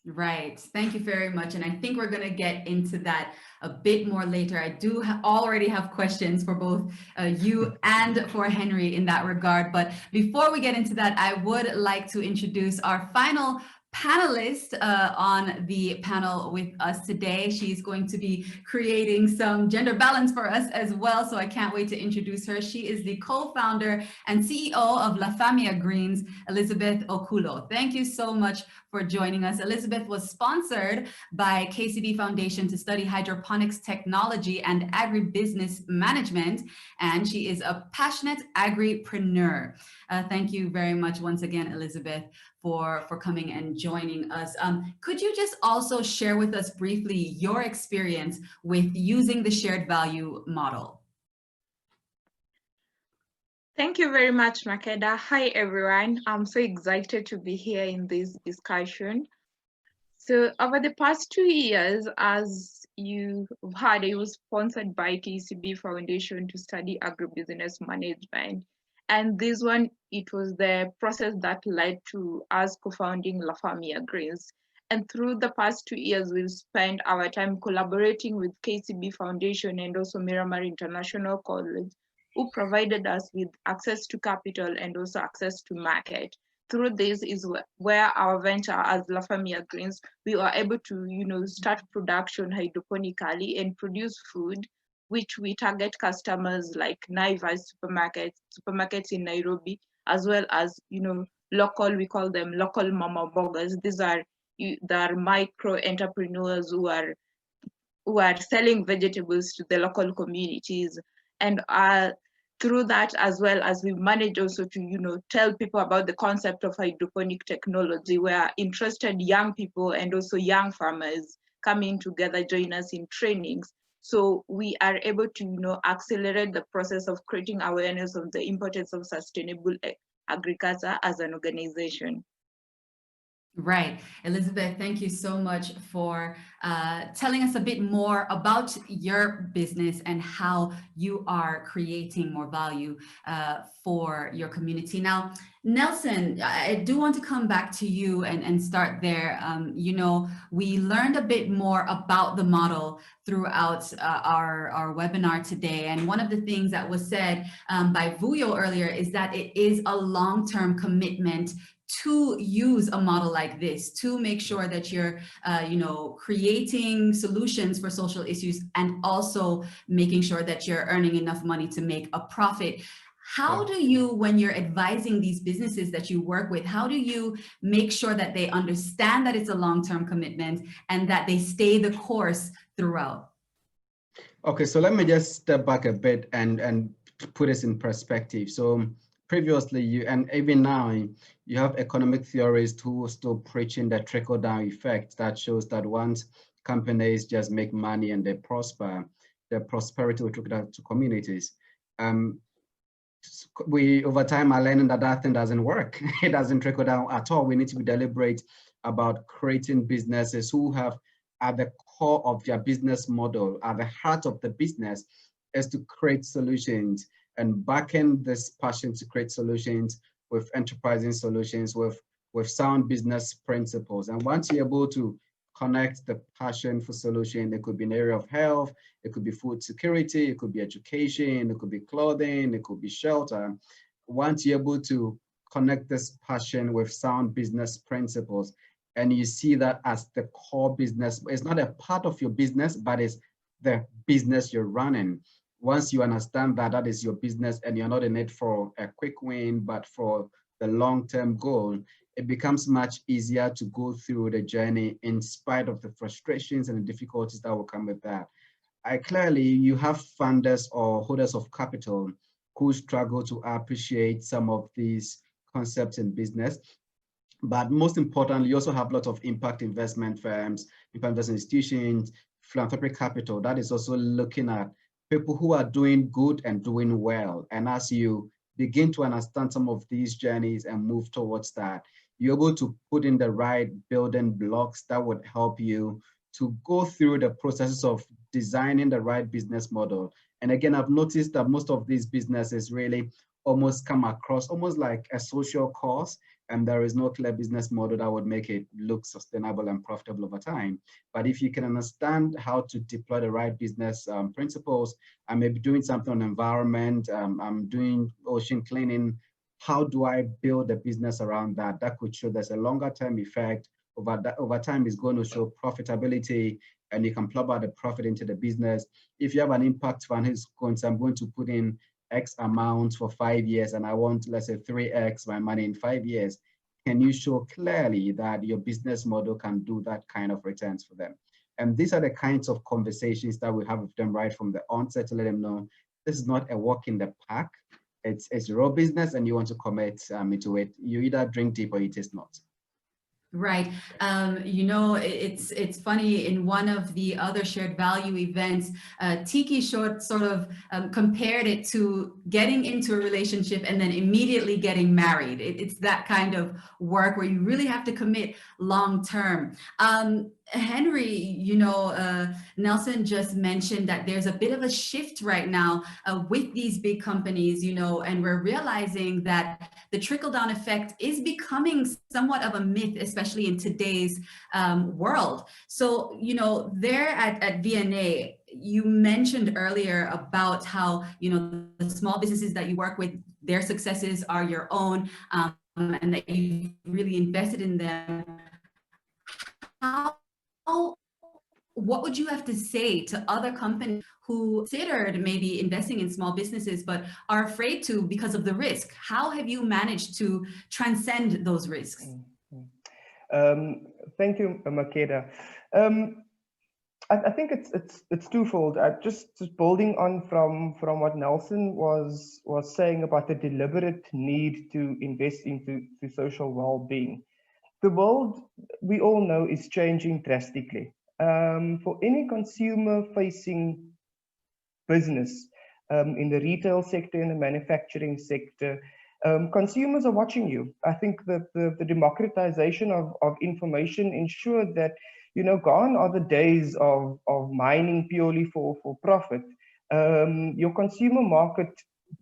Right. Thank you very much. And I think we're going to get into that a bit more later. I do already have questions for both you and for Henry in that regard. But before we get into that, I would like to introduce our final panelist on the panel with us today. She's going to be creating some gender balance for us as well, so I can't wait to introduce her. She is the co-founder and CEO of La Famia Greens, Elizabeth Okulo. Thank you so much for joining us. Elizabeth was sponsored by KCB Foundation to study hydroponics technology and agribusiness management, and she is a passionate agripreneur. Thank you very much once again, Elizabeth, for coming and joining us. Could you just also share with us briefly your experience with using the shared value model? Thank you very much, Makeda. Hi, everyone. I'm so excited to be here in this discussion. So over the past 2 years, as you heard, I was sponsored by KCB Foundation to study agribusiness management. And this one, it was the process that led to us co-founding La Famia Greens. And through the past 2 years, we've spent our time collaborating with KCB Foundation and also Miramar International College, who provided us with access to capital and also access to market. Through this is where our venture as La Famia Greens, we were able to start production hydroponically and produce food, which we target customers like Naivas supermarkets in Nairobi, as well as local, we call them local mama bloggers. These are micro entrepreneurs who are selling vegetables to the local communities. And through that, as well as we manage also to, tell people about the concept of hydroponic technology, where interested young people and also young farmers coming together, join us in trainings. So we are able to, accelerate the process of creating awareness of the importance of sustainable agriculture as an organization. Right. Elizabeth, thank you so much for telling us a bit more about your business and how you are creating more value for your community. Now, Nelson, I do want to come back to you and start there. We learned a bit more about the model throughout our webinar today. And one of the things that was said by Vuyo earlier is that it is a long-term commitment to use a model like this, to make sure that you're, creating solutions for social issues and also making sure that you're earning enough money to make a profit. How do you, when you're advising these businesses that you work with, how do you make sure that they understand that it's a long-term commitment and that they stay the course throughout? Okay, so let me just step back a bit and put this in perspective. So previously, and even now, you have economic theorists who are still preaching the trickle-down effect that shows that once companies just make money and they prosper, the prosperity will trickle down to communities. We, over time, are learning that that thing doesn't work. It doesn't trickle down at all. We need to be deliberate about creating businesses who have at the core of their business model, at the heart of the business, is to create solutions, and backing this passion to create solutions with enterprising solutions, with sound business principles. And once you're able to connect the passion for solution, it could be an area of health, it could be food security, it could be education, it could be clothing, it could be shelter. Once you're able to connect this passion with sound business principles, and you see that as the core business, it's not a part of your business, but it's the business you're running. Once you understand that that is your business and you're not in it for a quick win, but for the long-term goal, it becomes much easier to go through the journey in spite of the frustrations and the difficulties that will come with that. Clearly, you have funders or holders of capital who struggle to appreciate some of these concepts in business. But most importantly, you also have a lot of impact investment firms, impact investment institutions, philanthropic capital that is also looking at people who are doing good and doing well. And as you begin to understand some of these journeys and move towards that, you're able to put in the right building blocks that would help you to go through the processes of designing the right business model. And again, I've noticed that most of these businesses really almost come across almost like a social cause, and there is no clear business model that would make it look sustainable and profitable over time. But if you can understand how to deploy the right business principles, I may be doing something on environment, I'm doing ocean cleaning, how do I build a business around that? That could show there's a longer term effect. Over time is going to show profitability, and you can plug out the profit into the business. If you have an impact fund who's going to, I'm going to put in X amount for 5 years and I want, let's say 3X my money in 5 years, can you show clearly that your business model can do that kind of returns for them? And these are the kinds of conversations that we have with them right from the onset to let them know this is not a walk in the park. It's real business and you want to commit into it. You either drink deep or you taste not. Right. It's funny, in one of the other shared value events, Tiki sort of compared it to getting into a relationship and then immediately getting married. It's that kind of work where you really have to commit long term. Henry, Nelson just mentioned that there's a bit of a shift right now with these big companies, and we're realizing that the trickle-down effect is becoming somewhat of a myth, especially in today's world. So, there at VNA, you mentioned earlier about how, the small businesses that you work with, their successes are your own, and that you really invested in them. What would you have to say to other companies who considered maybe investing in small businesses but are afraid to because of the risk? How have you managed to transcend those risks? Thank you, Makeda. I think it's twofold. Just building on from what Nelson was saying about the deliberate need to invest into social well-being. The world, we all know, is changing drastically. For any consumer-facing business in the retail sector, in the manufacturing sector, consumers are watching you. I think that the democratization of information ensured that, gone are the days of mining purely for profit. Your consumer market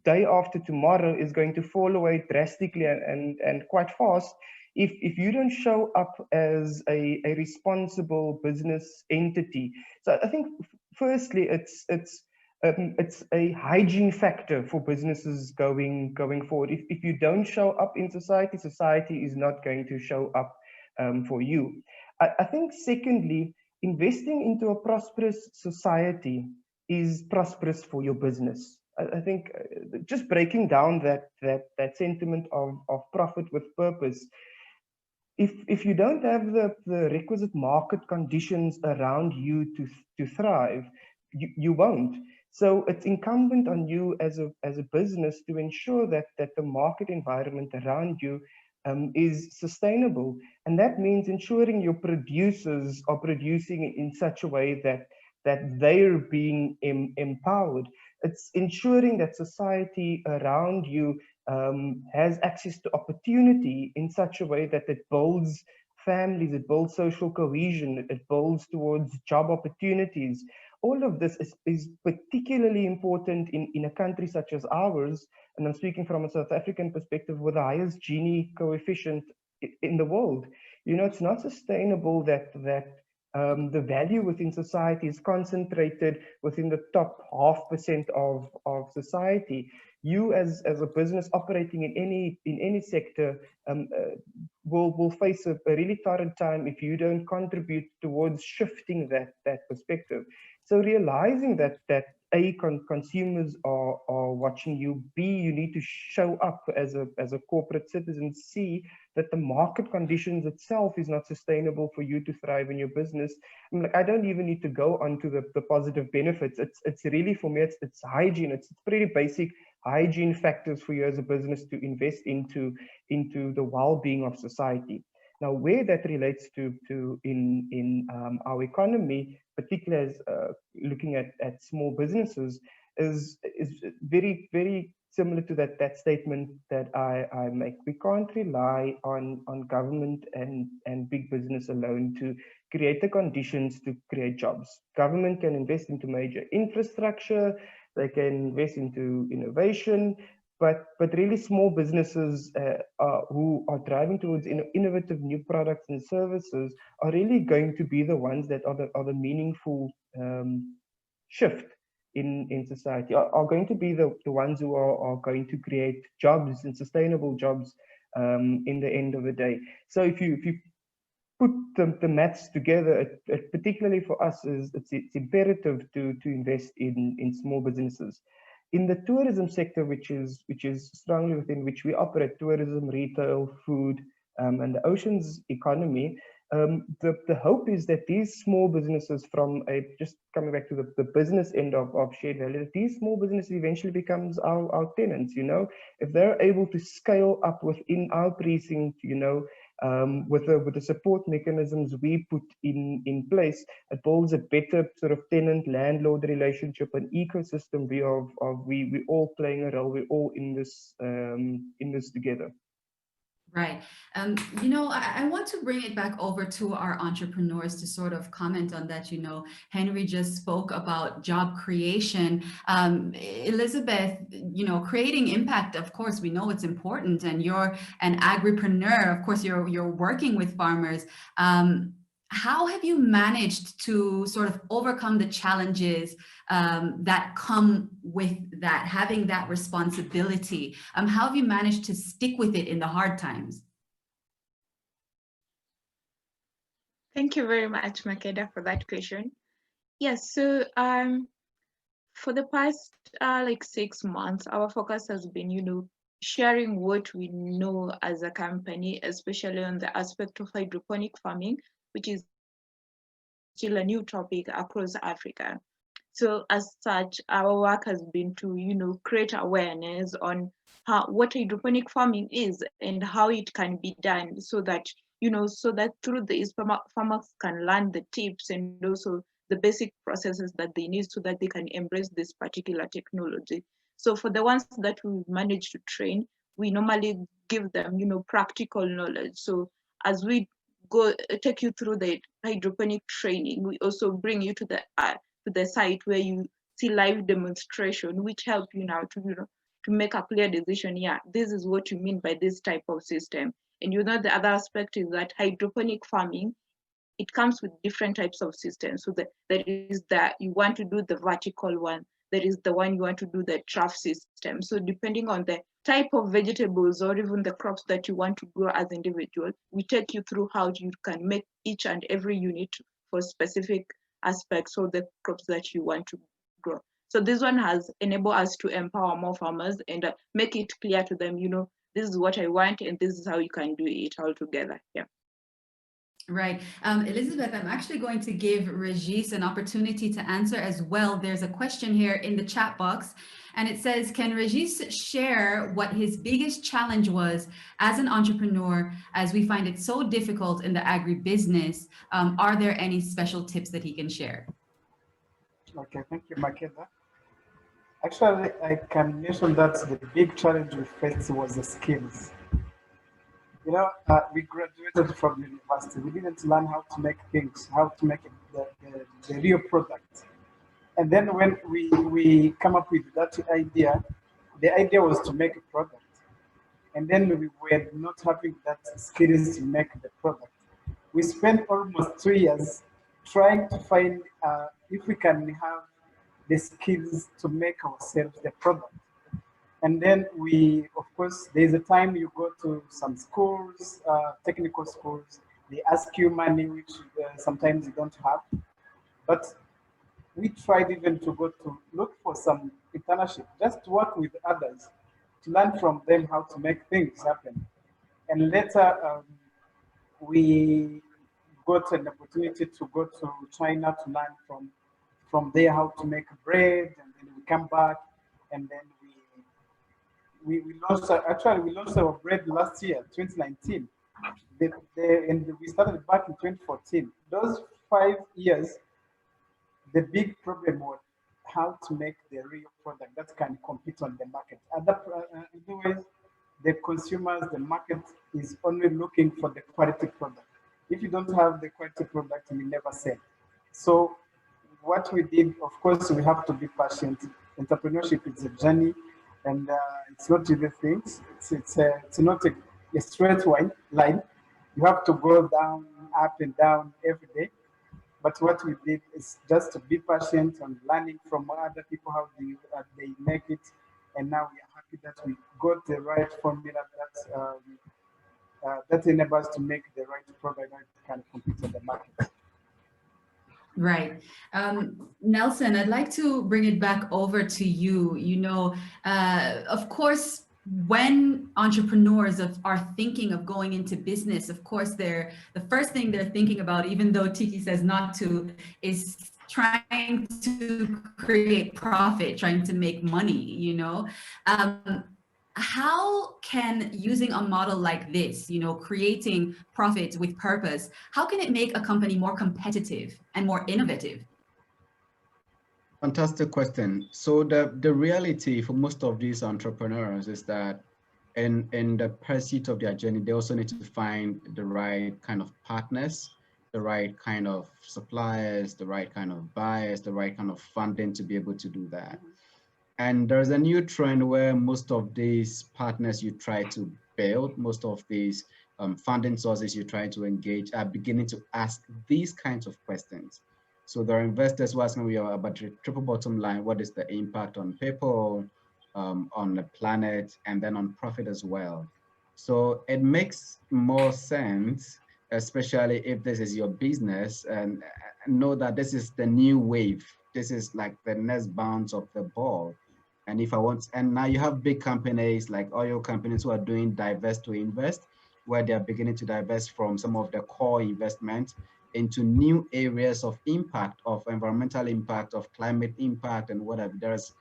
day after tomorrow is going to fall away drastically and quite fast if you don't show up as a responsible business entity. So I think firstly it's a hygiene factor for businesses going forward. If you don't show up in society, society is not going to show up for you. I think secondly, investing into a prosperous society is prosperous for your business. I think just breaking down that sentiment of profit with purpose. If you don't have the requisite market conditions around you to thrive, you won't. So it's incumbent on you as a business to ensure that the market environment around you is sustainable. And that means ensuring your producers are producing in such a way that they're being empowered. It's ensuring that society around you has access to opportunity in such a way that it builds families, it builds social cohesion, it builds towards job opportunities. All of this is particularly important in a country such as ours, and I'm speaking from a South African perspective, with the highest Gini coefficient in the world. It's not sustainable that the value within society is concentrated within the top 0.5% of society. You as a business operating in any sector will face a really torrid time if you don't contribute towards shifting that perspective. So realizing that A, consumers are watching you, B, you need to show up as a corporate citizen, C, that the market conditions itself is not sustainable for you to thrive in your business. I don't even need to go on to the positive benefits. It's really, for me, it's hygiene. It's pretty basic hygiene factors for you as a business to invest into the well-being of society. Now, where that relates to in our economy, particularly as looking at small businesses, is very, very similar to that statement that I make. We can't rely on government and big business alone to create the conditions to create jobs. Government can invest into major infrastructure, they can invest into innovation, but really small businesses who are driving towards innovative new products and services are really going to be the ones that are the meaningful shift in society, are going to be the ones who are going to create jobs and sustainable jobs in the end of the day. So if you put the maths together, particularly for us, it's imperative to invest in small businesses. In the tourism sector, which is strongly within which we operate, tourism, retail, food, and the oceans economy, the hope is that these small businesses, just coming back to the business end of shared value, that these small businesses eventually becomes our tenants. If they're able to scale up within our precinct, with the support mechanisms we put in place, it builds a better sort of tenant-landlord relationship, an ecosystem view of we all playing a role, we're all in this together. Right. I want to bring it back over to our entrepreneurs to sort of comment on that. Henry just spoke about job creation. Elizabeth, creating impact, of course, we know it's important, and you're an agripreneur. Of course, you're working with farmers. How have you managed to sort of overcome the challenges that come with that, having that responsibility? How have you managed to stick with it in the hard times? Thank you very much, Makeda, for that question. Yes, so for the past 6 months, our focus has been, sharing what we know as a company, especially on the aspect of hydroponic farming, which is still a new topic across Africa. So as such, our work has been to, create awareness on what hydroponic farming is and how it can be done, so that, through this, farmers can learn the tips and also the basic processes that they need so that they can embrace this particular technology. So for the ones that we manage to train, we normally give them, practical knowledge. So as we take you through the hydroponic training, we also bring you to the site where you see live demonstration, which help you now to make a clear decision. Yeah, this is what you mean by this type of system. And the other aspect is that hydroponic farming, it comes with different types of systems. So there is that you want to do the vertical one, there is the one you want to do the trough system. So depending on the type of vegetables or even the crops that you want to grow as individual, we take you through how you can make each and every unit for specific aspects of the crops that you want to grow. So this one has enabled us to empower more farmers and make it clear to them, this is what I want and this is how you can do it all together. Yeah. Right. Elizabeth, I'm actually going to give Regis an opportunity to answer as well. There's a question here in the chat box, and it says, can Regis share what his biggest challenge was as an entrepreneur, as we find it so difficult in the agribusiness? Are there any special tips that he can share? Okay, thank you, Makeda. Actually, I can mention that the big challenge we faced was the skills. We graduated from university. We didn't learn how to make things, how to make the real product. And then when we come up with that idea, the idea was to make a product. And then we were not having that skills to make the product. We spent almost 2 years trying to find if we can have the skills to make ourselves the product. And then of course, there's a time you go to some schools, technical schools, they ask you money, which sometimes you don't have. But we tried even to go to look for some internship, just to work with others, to learn from them how to make things happen. And later, we got an opportunity to go to China to learn from there how to make bread, and then we come back, and then we launched, actually we launched our bread last year, 2019. And we started back in 2014. Those 5 years, the big problem was how to make the real product that can compete on the market. Otherwise, the consumers, the market is only looking for the quality product. If you don't have the quality product, you never sell. So what we did, of course, we have to be patient. Entrepreneurship is a journey, and it's not easy things. It's not a straight line. You have to go down, up and down every day. But what we did is just to be patient and learning from other people how they make it. And now we are happy that we got the right formula that enables us to make the right product that can compete in the market. Right. Nelson, I'd like to bring it back over to you. Of course, when entrepreneurs are thinking of going into business, of course, the first thing they're thinking about, even though Tiki says not to, is trying to create profit, trying to make money, How can using a model like this, creating profits with purpose, how can it make a company more competitive and more innovative? Fantastic question. So the reality for most of these entrepreneurs is that in the pursuit of their journey, they also need to find the right kind of partners, the right kind of suppliers, the right kind of buyers, the right kind of funding to be able to do that. And there's a new trend where most of these partners you try to build, most of these funding sources you try to engage are beginning to ask these kinds of questions. So there are investors who ask me about the triple bottom line, what is the impact on people, on the planet, and then on profit as well. So it makes more sense, especially if this is your business, and know that this is the new wave. This is like the next bounce of the ball. And and now you have big companies like oil companies who are doing divest to invest, where they're beginning to divest from some of the core investments into new areas of impact, of environmental impact, of climate impact, and whatever. There's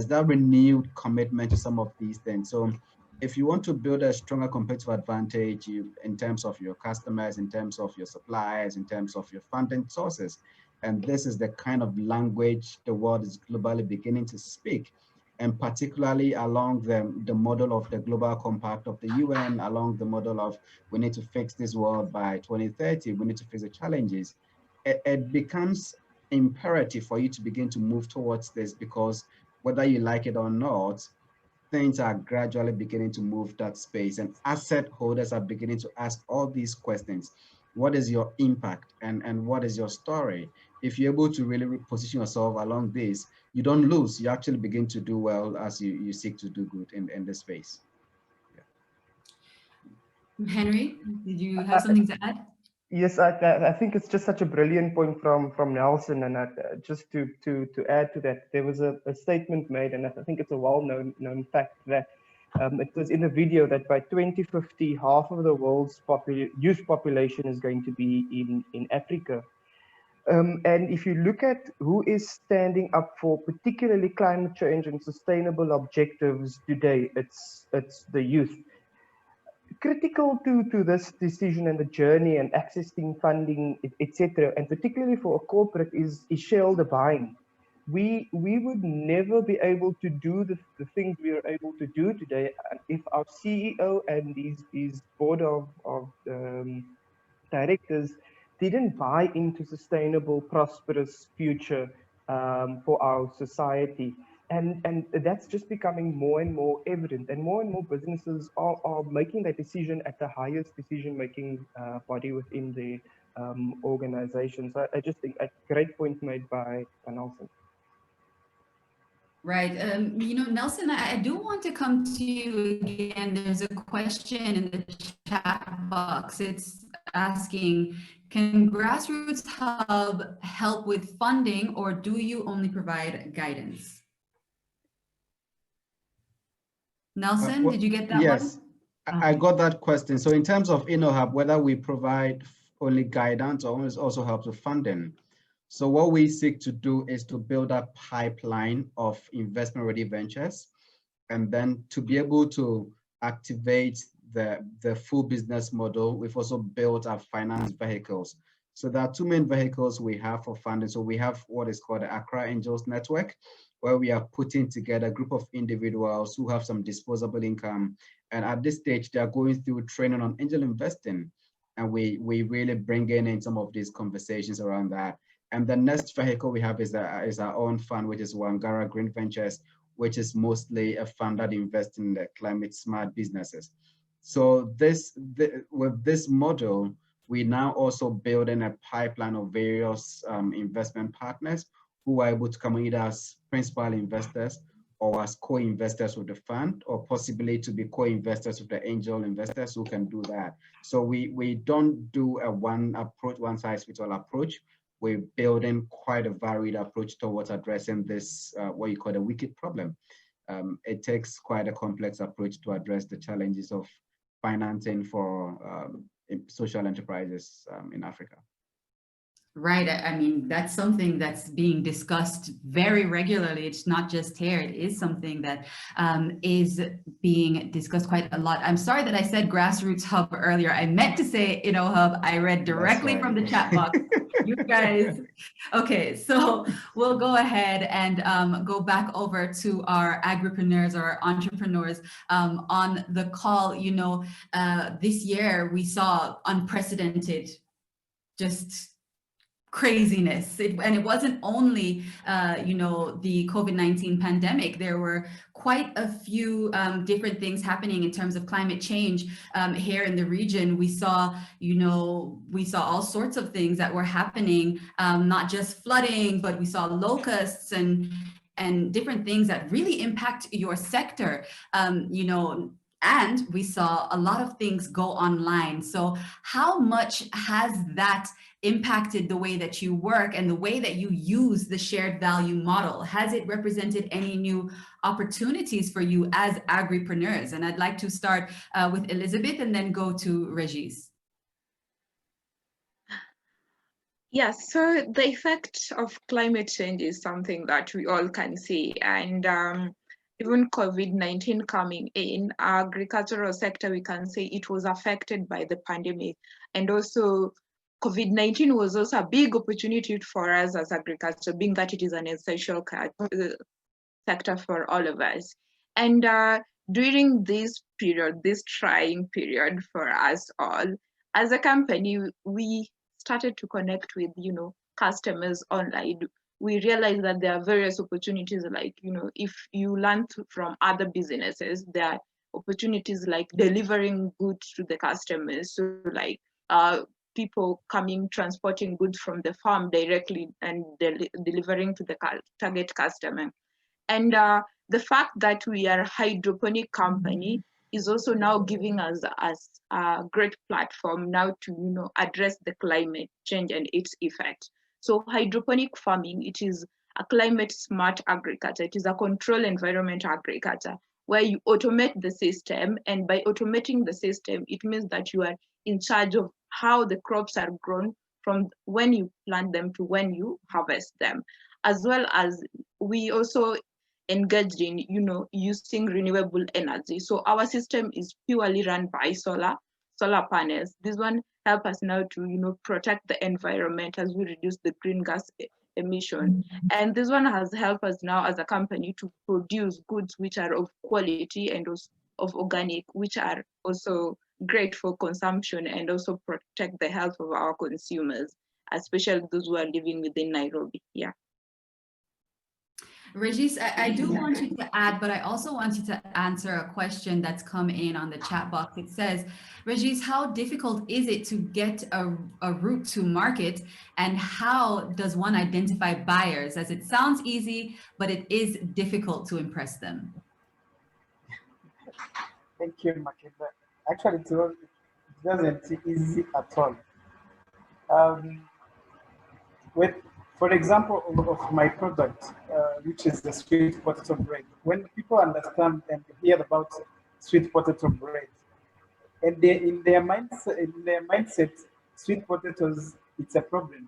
that renewed commitment to some of these things. So if you want to build a stronger competitive advantage in terms of your customers, in terms of your suppliers, in terms of your funding sources, and this is the kind of language the world is globally beginning to speak, and particularly along the model of the Global Compact of the UN, along the model of we need to fix this world by 2030, we need to face the challenges. It becomes imperative for you to begin to move towards this, because whether you like it or not, things are gradually beginning to move that space, and asset holders are beginning to ask all these questions. What is your impact, and what is your story? If you're able to really position yourself along this, you don't lose. You actually begin to do well as you seek to do good in this space. Yeah. Henry, did you have something to add? Yes, I think it's just such a brilliant point from Nelson, and just to add to that, there was a statement made, and I think it's a well-known fact that it was in the video that by 2050, half of the world's youth population is going to be in Africa. And if you look at who is standing up for particularly climate change and sustainable objectives today, it's the youth. Critical to this decision and the journey and accessing funding, etc., and particularly for a corporate, is shareholder buying. We would never be able to do the things we are able to do today if our CEO and his board of directors didn't buy into sustainable, prosperous future for our society. And that's just becoming more and more evident, and more businesses are making that decision at the highest decision-making body within the organization. So I just think a great point made by Nelson. Right. You know, Nelson, I do want to come to you again. There's a question in the chat box. It's asking, can GrassRoots Hub help with funding, or do you only provide guidance? Nelson, did you get that yes, one? Yes, I got that question. So in terms of InnoHub, whether we provide only guidance or also help with funding. So what we seek to do is to build a pipeline of investment-ready ventures, and then to be able to activate the full business model, we've also built our finance vehicles. So there are two main vehicles we have for funding. So we have what is called the Accra Angels Network, where we are putting together a group of individuals who have some disposable income. And at this stage, they are going through training on angel investing. And we really bring in some of these conversations around that. And the next vehicle we have is our own fund, which is Wangara Green Ventures, which is mostly a fund that invests in the climate smart businesses. So with this model, we now also build in a pipeline of various investment partners who are able to come in either as principal investors or as co-investors with the fund, or possibly to be co-investors with the angel investors who can do that. So we don't do a one size fits all approach. We're building quite a varied approach towards addressing this, what you call the wicked problem. It takes quite a complex approach to address the challenges of financing for social enterprises in Africa. Right. I mean, that's something that's being discussed very regularly. It's not just here. It is something that is being discussed quite a lot. I'm sorry that I said GrassRoots Hub earlier. I meant to say InnoHub. I read directly from the chat box. You guys. Okay, so we'll go ahead and go back over to our agripreneurs or entrepreneurs on the call. You know, this year we saw unprecedented, just craziness. And it wasn't only, you know, the COVID-19 pandemic. There were quite a few different things happening in terms of climate change here in the region. We saw, you know, all sorts of things that were happening, not just flooding, but we saw locusts and different things that really impact your sector, you know, and we saw a lot of things go online. So how much has that impacted the way that you work and the way that you use the shared value model? Has it represented any new opportunities for you as agripreneurs? And I'd like to start with Elizabeth and then go to Regis. Yes, so the effect of climate change is something that we all can see. And even COVID-19 coming in, our agricultural sector, we can say it was affected by the pandemic. And also COVID-19 was also a big opportunity for us as agriculture, being that it is an essential sector for all of us. And during this period, this trying period for us all, as a company, we started to connect with, customers online. We realized that there are various opportunities, like, if you learn from other businesses, there are opportunities like delivering goods to the customers. So like people coming, transporting goods from the farm directly and delivering to the target customer. And the fact that we are a hydroponic company is also now giving us a great platform now to address the climate change and its effect. So hydroponic farming, it is a climate smart agriculture. It is a control environment agriculture where you automate the system, and by automating the system, it means that you are in charge of how the crops are grown from when you plant them to when you harvest them. As well as we also engaged in using renewable energy. So our system is purely run by solar panels. This one help us now to protect the environment as we reduce the green gas emission. And this one has helped us now as a company to produce goods which are of quality and of organic, which are also great for consumption and also protect the health of our consumers, especially those who are living within Nairobi. Yeah. Regis, I do want you to add, but I also want you to answer a question that's come in on the chat box. It says, Regis, how difficult is it to get a route to market, and how does one identify buyers? As it sounds easy, but it is difficult to impress them. Thank you, Makeda. Actually, it doesn't easy at all. For example, of my product, which is the sweet potato bread, when people understand and hear about sweet potato bread, and in their mindset, sweet potatoes, it's a problem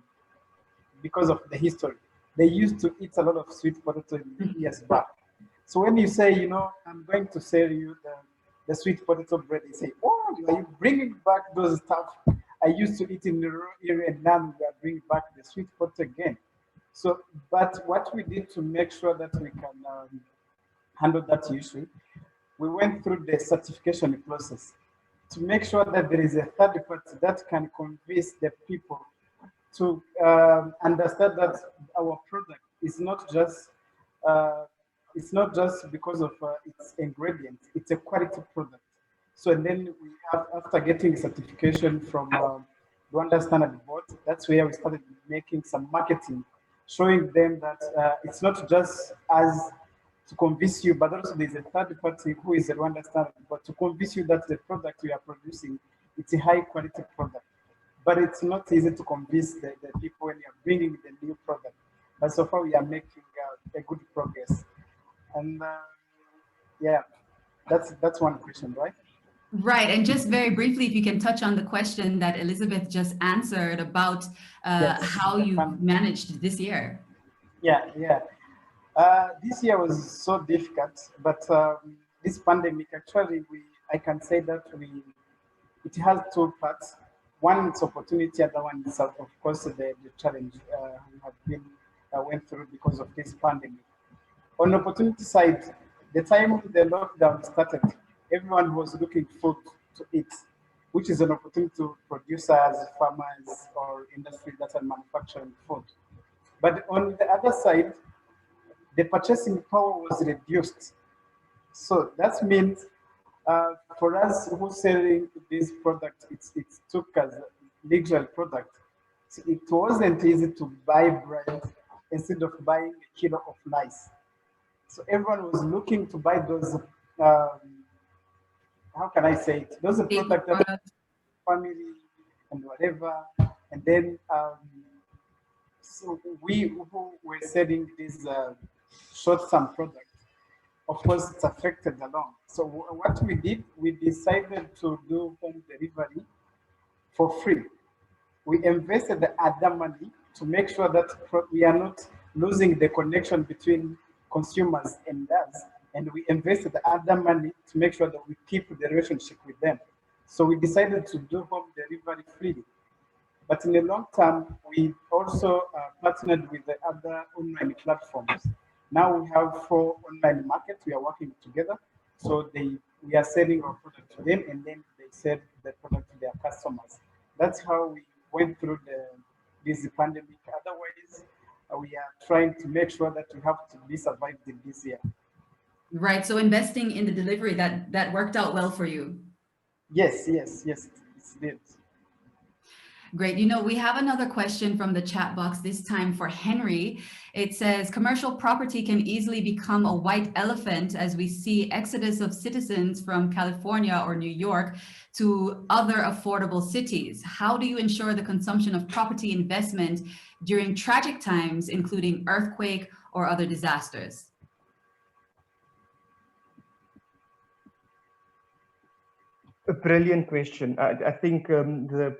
because of the history. They used to eat a lot of sweet potato years back. So when you say, I'm going to sell you the sweet potato bread, they say, oh, are you bringing back those stuff I used to eat in the rural area, and now we are bringing back the sweet potato again. So, but what we did to make sure that we can handle that issue, we went through the certification process to make sure that there is a third party that can convince the people to understand that our product is not just because of its ingredients; it's a quality product. So, and then we have, after getting certification from Rwanda Standard Board, that's where we started making some marketing, showing them that it's not just as to convince you, but also there's a third party who is the Rwanda Standard Board to convince you that the product we are producing, it's a high quality product. But it's not easy to convince the people when you're bringing the new product. But so far we are making a good progress. And yeah, that's one question, right? Right, and just very briefly, if you can touch on the question that Elizabeth just answered about how you managed this year. Yeah. This year was so difficult, but this pandemic, actually, I can say that it has two parts. One is opportunity, other one is, of course, the challenge we have been went through because of this pandemic. On the opportunity side, the time the lockdown started, everyone was looking forward to eat, which is an opportunity to producers, farmers, or industry that are manufacturing food. But on the other side, the purchasing power was reduced. So that means for us who selling this product, it took as a legal product. So it wasn't easy to buy bread instead of buying a kilo of rice. So everyone was looking to buy those, how can I say it? Those are products that family and whatever. And then so we who were selling these short-term products, of course, it's affected along. So what we did, we decided to do home delivery for free. we invested the other money to make sure that we are not losing the connection between consumers and us. And we invested the other money to make sure that we keep the relationship with them. So we decided to do home delivery freely. But in the long term, we also partnered with the other online platforms. Now we have 4 online markets. We are working together. So we are selling our product to them, and then they sell the product to their customers. That's how we went through this pandemic. Otherwise, we are trying to make sure that we have to be survived in this year. Right. So investing in the delivery, that worked out well for you. Yes, it did. Great. You know, we have another question from the chat box, this time for Henry. It says, commercial property can easily become a white elephant as we see exodus of citizens from California or New York to other affordable cities. How do you ensure the consumption of property investment during tragic times, including earthquake or other disasters? A brilliant question. I think the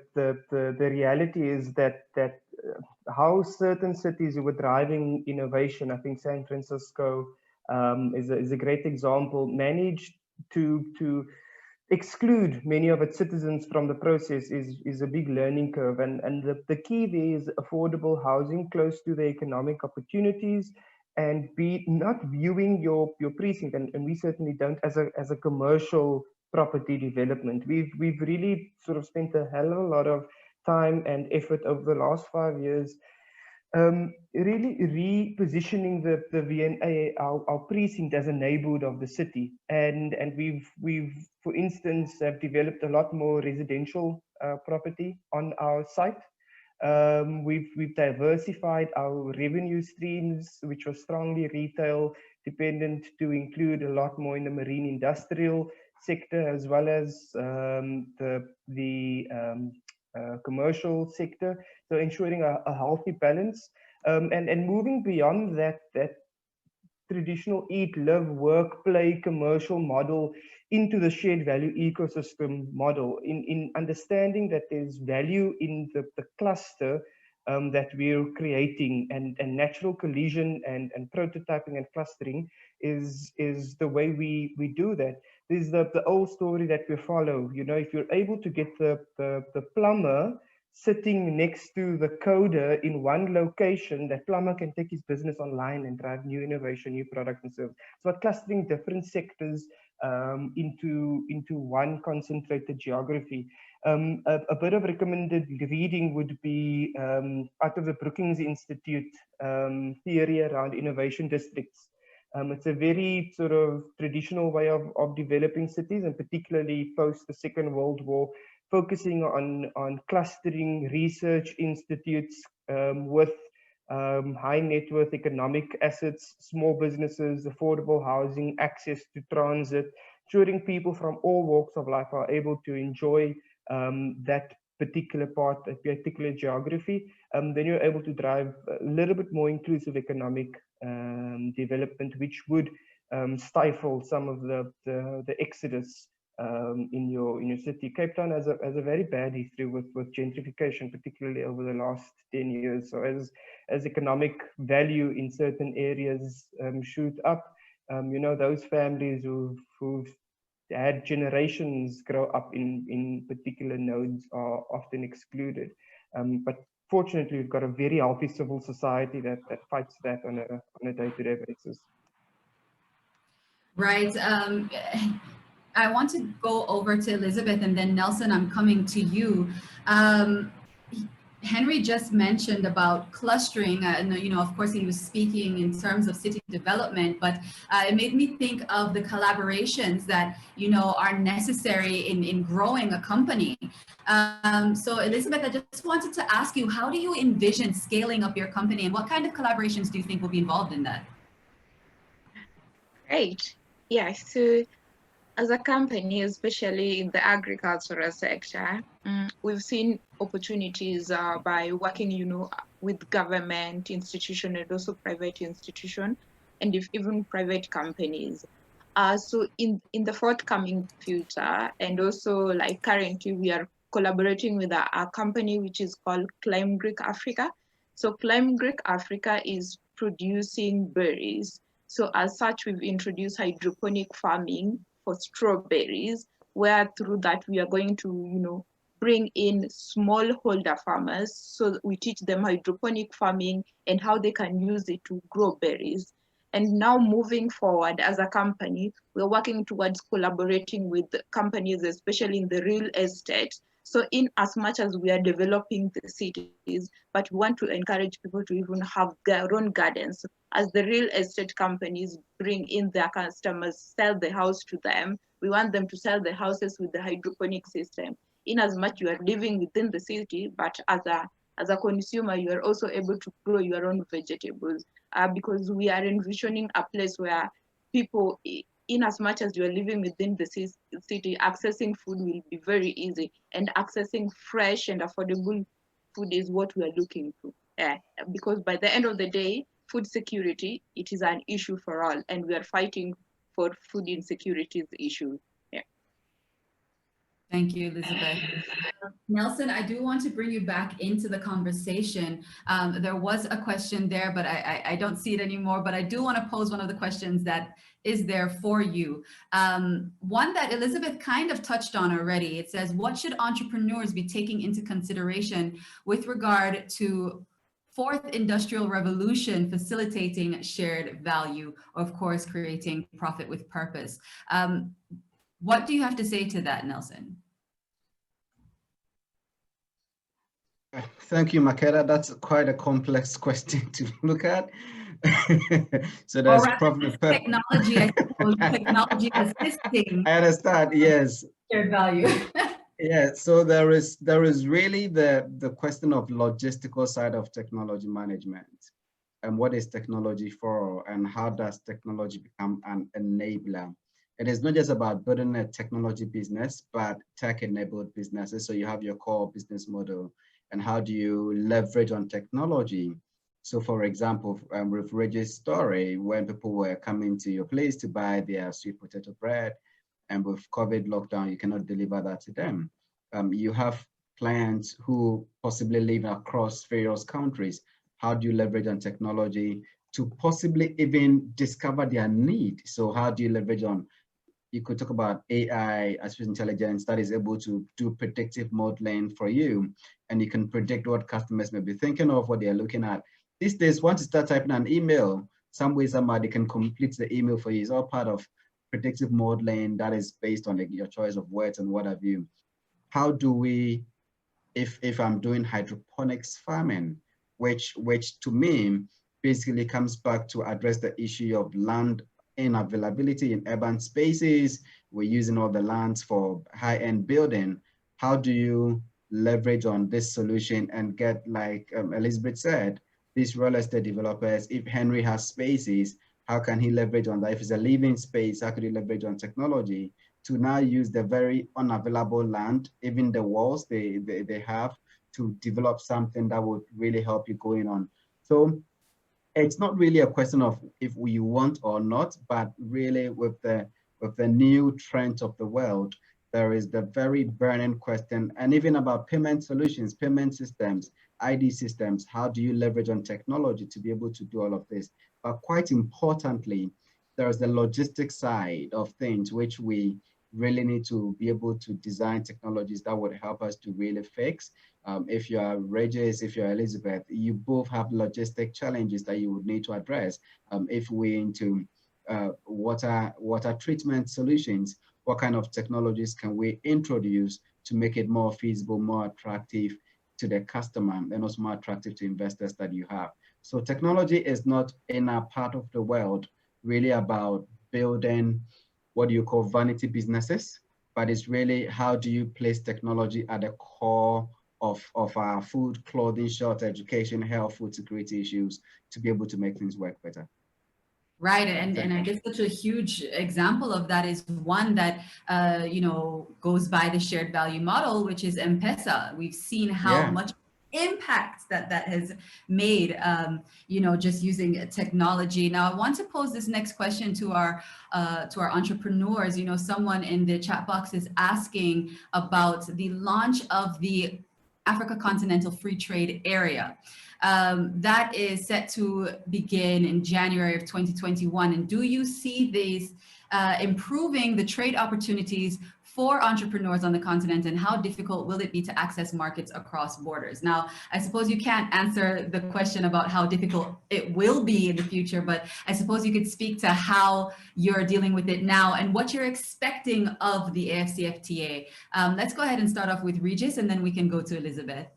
reality is that how certain cities were driving innovation, I think San Francisco is a great example, managed to exclude many of its citizens from the process is a big learning curve. And the key there is affordable housing close to the economic opportunities, and be not viewing your precinct, and we certainly don't, as a commercial property development. We've really sort of spent a hell of a lot of time and effort over the last 5 years, really repositioning the VNA, our precinct, as a neighborhood of the city. And we've for instance have developed a lot more residential property on our site. We've diversified our revenue streams, which were strongly retail dependent, to include a lot more in the marine industrial sector, as well as the commercial sector. So ensuring a healthy balance, and moving beyond that traditional eat, live, work, play commercial model into the shared value ecosystem model, in understanding that there's value in the cluster that we're creating, and natural collision and prototyping and clustering is the way we do that. There's the old story that we follow. You know, if you're able to get the plumber sitting next to the coder in one location, that plumber can take his business online and drive new innovation, new products and services. So clustering different sectors into one concentrated geography. A bit of recommended reading would be out of the Brookings Institute theory around innovation districts. It's a very sort of traditional way of developing cities, and particularly post the Second World War, focusing on clustering research institutes with high net worth economic assets, small businesses, affordable housing, access to transit, ensuring people from all walks of life are able to enjoy that particular part, that particular geography. Then you're able to drive a little bit more inclusive economic development, which would stifle some of the exodus in your city. Cape Town has a very bad history with gentrification, particularly over the last 10 years. So as economic value in certain areas shoot up, you know, those families who've had generations grow up in particular nodes are often excluded. But fortunately, we've got a very healthy civil society that fights that on a day-to-day basis. Right. I want to go over to Elizabeth, and then Nelson, I'm coming to you. Henry just mentioned about clustering, and you know, of course, he was speaking in terms of city development, but it made me think of the collaborations that, you know, are necessary in growing a company. So Elizabeth, I just wanted to ask you, how do you envision scaling up your company, and what kind of collaborations do you think will be involved in that? Great. Yeah, so as a company, especially in the agricultural sector, we've seen opportunities by working, you know, with government institution and also private institution, and even private companies. So in the forthcoming future, and also like currently, we are collaborating with a company which is called Climb Greek Africa. So Climb Greek Africa is producing berries. So as such, we've introduced hydroponic farming for strawberries, where through that we are going to, bring in smallholder farmers. So we teach them hydroponic farming and how they can use it to grow berries. And now moving forward as a company, we're working towards collaborating with companies, especially in the real estate. So in as much as we are developing the cities, but we want to encourage people to even have their own gardens. As the real estate companies bring in their customers, sell the house to them, we want them to sell the houses with the hydroponic system. In as much you are living within the city, but as a consumer, you are also able to grow your own vegetables, because we are envisioning a place where people, in as much as you are living within the city, accessing food will be very easy, and accessing fresh and affordable food is what we are looking to. Because by the end of the day, food security, it is an issue for all, and we are fighting for food insecurity issue. Thank you, Elizabeth. Nelson, I do want to bring you back into the conversation. There was a question there, but I don't see it anymore, but I do want to pose one of the questions that is there for you. One that Elizabeth kind of touched on already. It says, what should entrepreneurs be taking into consideration with regard to fourth industrial revolution facilitating shared value, of course, creating profit with purpose? What do you have to say to that, Nelson? Thank you, Makeda. That's quite a complex question to look at. So there's probably technology, I suppose, technology assisting. I understand, yes. Shared value. Yeah, so there is really the question of logistical side of technology management, and what is technology for, and how does technology become an enabler? It is not just about building a technology business, but tech-enabled businesses. So you have your core business model, and how do you leverage on technology? So for example, with Reggie's story, when people were coming to your place to buy their sweet potato bread, and with COVID lockdown, you cannot deliver that to them. You have clients who possibly live across various countries. How do you leverage on technology to possibly even discover their need? So how do you leverage on, you could talk about AI, artificial intelligence, that is able to do predictive modeling for you, and you can predict what customers may be thinking of, what they're looking at. These days, once you start typing an email, some way, somebody can complete the email for you. It's all part of predictive modeling that is based on your choice of words and what have you. How do we, if I'm doing hydroponics farming, which to me basically comes back to address the issue of land unavailability in urban spaces, we're using all the lands for high-end building. How do you leverage on this solution and get, like Elizabeth said, these real estate developers, if Henry has spaces, how can he leverage on that? If it's a living space, how could he leverage on technology to now use the very unavailable land, even the walls they have, to develop something that would really help you going on? So it's not really a question of if we want or not, but really with the new trends of the world, there is the very burning question, and even about payment solutions, payment systems, ID systems. How do you leverage on technology to be able to do all of this? But quite importantly, there's the logistics side of things, which we really need to be able to design technologies that would help us to really fix. If you are Regis, if you're Elizabeth, you both have logistic challenges that you would need to address. If we're into water treatment solutions, what kind of technologies can we introduce to make it more feasible, more attractive to the customer, and also more attractive to investors that you have? So technology is not, in our part of the world, really about building what you call vanity businesses, but it's really how do you place technology at the core of our food, clothing, shelter, education, health, food security issues to be able to make things work better. Right, and I guess such a huge example of that is one that goes by the shared value model, which is M-Pesa. We've seen how much impact that has made, you know, just using technology. Now, I want to pose this next question to our entrepreneurs. You know, someone in the chat box is asking about the launch of the Africa Continental Free Trade Area. That is set to begin in January of 2021. And do you see these improving the trade opportunities for entrepreneurs on the continent, and how difficult will it be to access markets across borders? Now, I suppose you can't answer the question about how difficult it will be in the future, but I suppose you could speak to how you're dealing with it now and what you're expecting of the AFCFTA. Let's go ahead and start off with Regis, and then we can go to Elizabeth.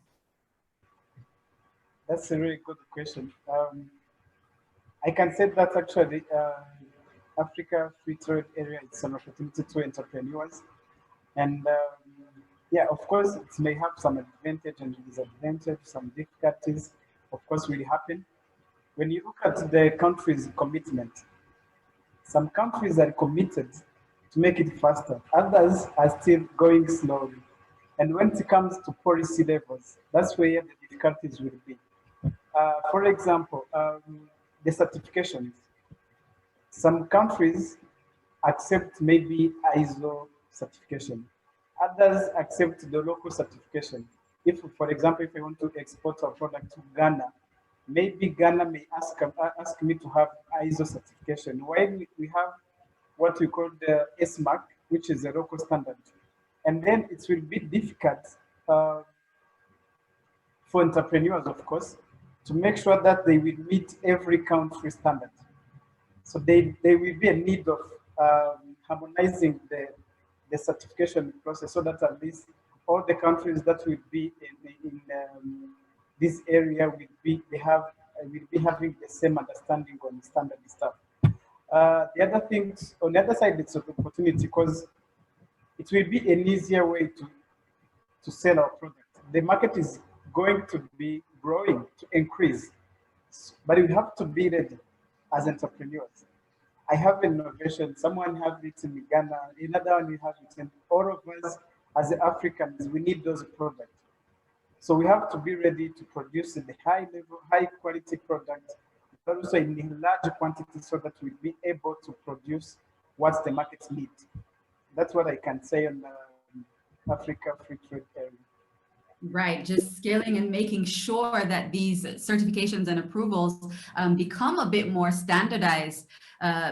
That's a really good question. I can say that actually Africa Free Trade Area is an opportunity to entrepreneurs. And yeah, of course, it may have some advantage and disadvantage, some difficulties, of course, will happen. When you look at the country's commitment, some countries are committed to make it faster. Others are still going slowly. And when it comes to policy levels, that's where the difficulties will be. For example, the certifications. Some countries accept maybe ISO certification. Others accept the local certification. If, for example, if I want to export a product to Ghana, maybe Ghana may ask me to have ISO certification, while we have what we call the SMAC, which is a local standard. And then it will be difficult for entrepreneurs, of course, to make sure that they will meet every country standard. So there will be a need of harmonizing the certification process so that at least all the countries that will be in this area will be having the same understanding on standard stuff. The other things on the other side, it's an opportunity because it will be an easier way to sell our product. The market is going to be growing, to increase, but we have to be ready as entrepreneurs. I have innovation, someone has it in Ghana, another one we have it in. All of us as Africans, we need those products. So we have to be ready to produce the high level, high quality product, but also in large quantity so that we'll be able to produce what the markets need. That's what I can say on Africa Free Trade Area. Right, just scaling and making sure that these certifications and approvals become a bit more standardized,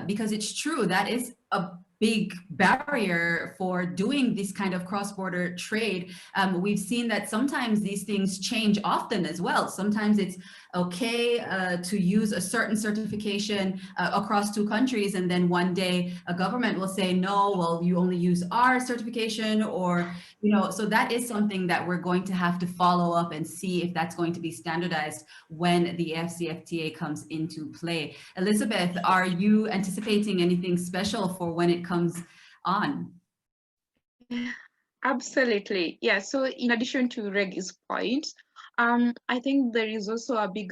because it's true, that is a big barrier for doing this kind of cross-border trade. We've seen that sometimes these things change often as well. Sometimes it's okay to use a certain certification across two countries, and then one day a government will say, no, well, you only use our certification, or, you know, so that is something that we're going to have to follow up and see if that's going to be standardized when the AFCFTA comes into play. Elizabeth, are you anticipating anything special for when it comes on? Absolutely. Yeah. So in addition to Reggie's point, I think there is also a big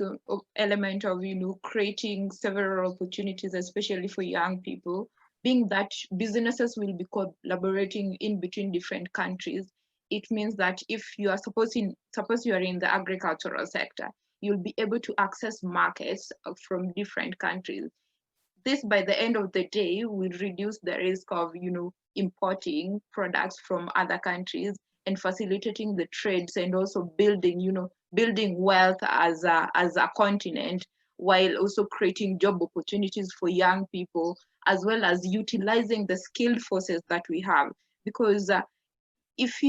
element of, creating several opportunities, especially for young people, being that businesses will be collaborating in between different countries. It means that if you are suppose you are in the agricultural sector, you'll be able to access markets from different countries. This, by the end of the day, will reduce the risk of, importing products from other countries and facilitating the trades, and also building wealth as a continent, while also creating job opportunities for young people, as well as utilizing the skilled forces that we have. Because if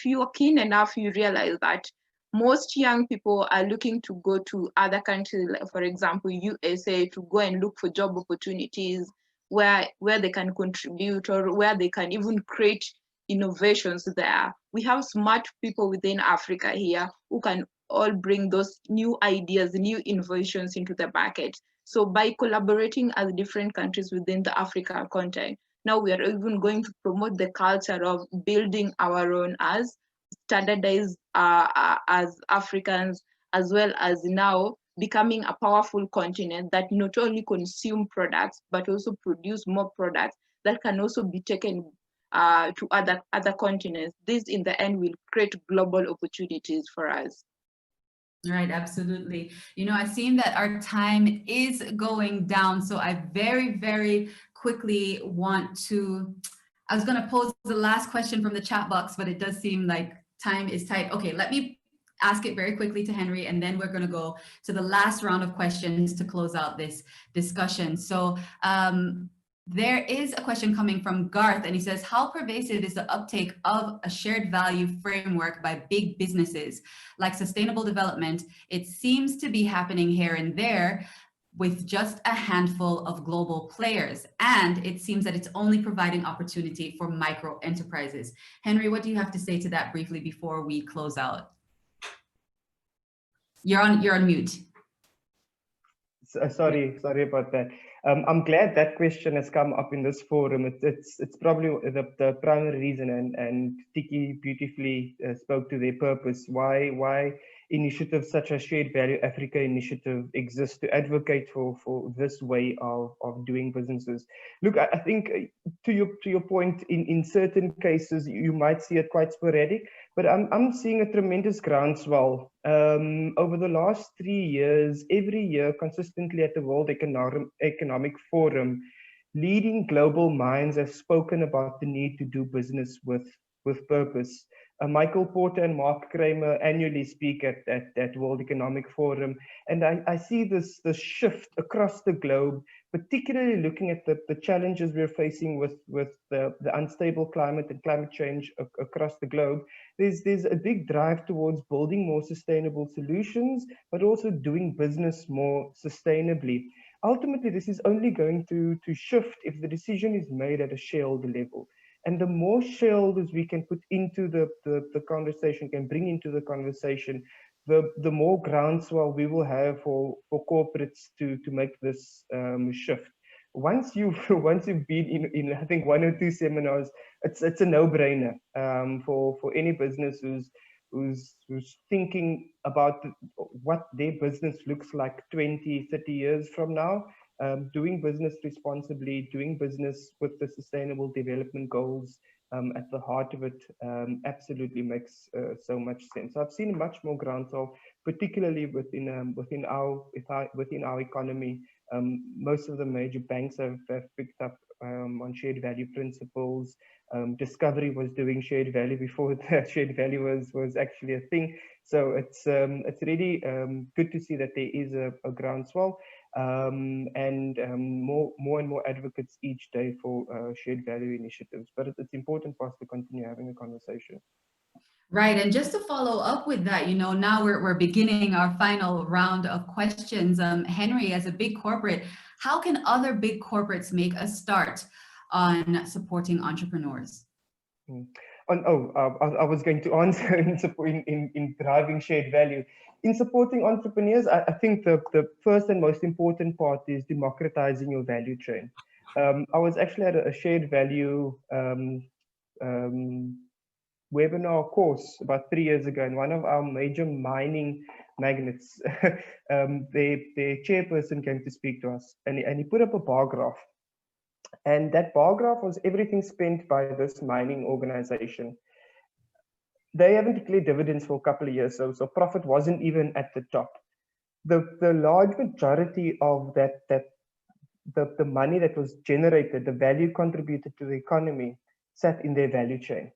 you are keen enough, you realize that most young people are looking to go to other countries, like, for example, USA, to go and look for job opportunities where they can contribute, or where they can even create innovations there. We have smart people within Africa here who can all bring those new ideas, new innovations into the market. So by collaborating as different countries within the Africa continent, now we are even going to promote the culture of building our own as standardized as Africans, as well as now becoming a powerful continent that not only consume products, but also produce more products that can also be taken to other continents. This in the end will create global opportunities for us. Right, absolutely. You know, I've seen that our time is going down, so I very quickly want to, I was going to pose the last question from the chat box, but it does seem like time is tight. Okay, let me ask it very quickly to Henry, and then we're going to go to the last round of questions to close out this discussion. So there is a question coming from Garth, and he says, how pervasive is the uptake of a shared value framework by big businesses like sustainable development? It seems to be happening here and there with just a handful of global players, and it seems that it's only providing opportunity for micro enterprises. Henry, what do you have to say to that briefly before we close out? You're on mute. Sorry about that. I'm glad that question has come up in this forum. It's probably the primary reason, and Tiki beautifully spoke to their purpose. Why initiatives such as Shared Value Africa initiative exist to advocate for this way of doing businesses. Look, I think to your point, in certain cases you might see it quite sporadic, but I'm seeing a tremendous groundswell. Over the last 3 years, every year consistently at the World Economic Forum, leading global minds have spoken about the need to do business with purpose. Michael Porter and Mark Kramer annually speak at World Economic Forum, and I see this shift across the globe, particularly looking at the challenges we're facing with the unstable climate and climate change across the globe. There's a big drive towards building more sustainable solutions, but also doing business more sustainably. Ultimately, this is only going to shift if the decision is made at a shareholder level. And the more shareholders we can put into the conversation, can bring into the conversation, the more groundswell we will have for corporates to make this shift. Once you've been in I think 1 or 2 seminars, it's a no-brainer for any business who's thinking about what their business looks like 20, 30 years from now. Doing business responsibly, doing business with the sustainable development goals at the heart of it absolutely makes so much sense. So I've seen much more groundswell, particularly within our economy. Most of the major banks have picked up on shared value principles. Discovery was doing shared value before the shared value was actually a thing. So it's really good to see that there is a groundswell. And more and more advocates each day for shared value initiatives. But it's important for us to continue having a conversation. Right, and just to follow up with that, you know, now we're beginning our final round of questions. Henry, as a big corporate, how can other big corporates make a start on supporting entrepreneurs? I was going to answer in driving shared value. In supporting entrepreneurs, I think the first and most important part is democratizing your value chain. I was actually at a shared value webinar course about 3 years ago, and one of our major mining magnates, their chairperson came to speak to us, and he put up a bar graph. And that bar graph was everything spent by this mining organization. They haven't declared dividends for a couple of years, so profit wasn't even at the top. The large majority of the money that was generated, the value contributed to the economy, sat in their value chain.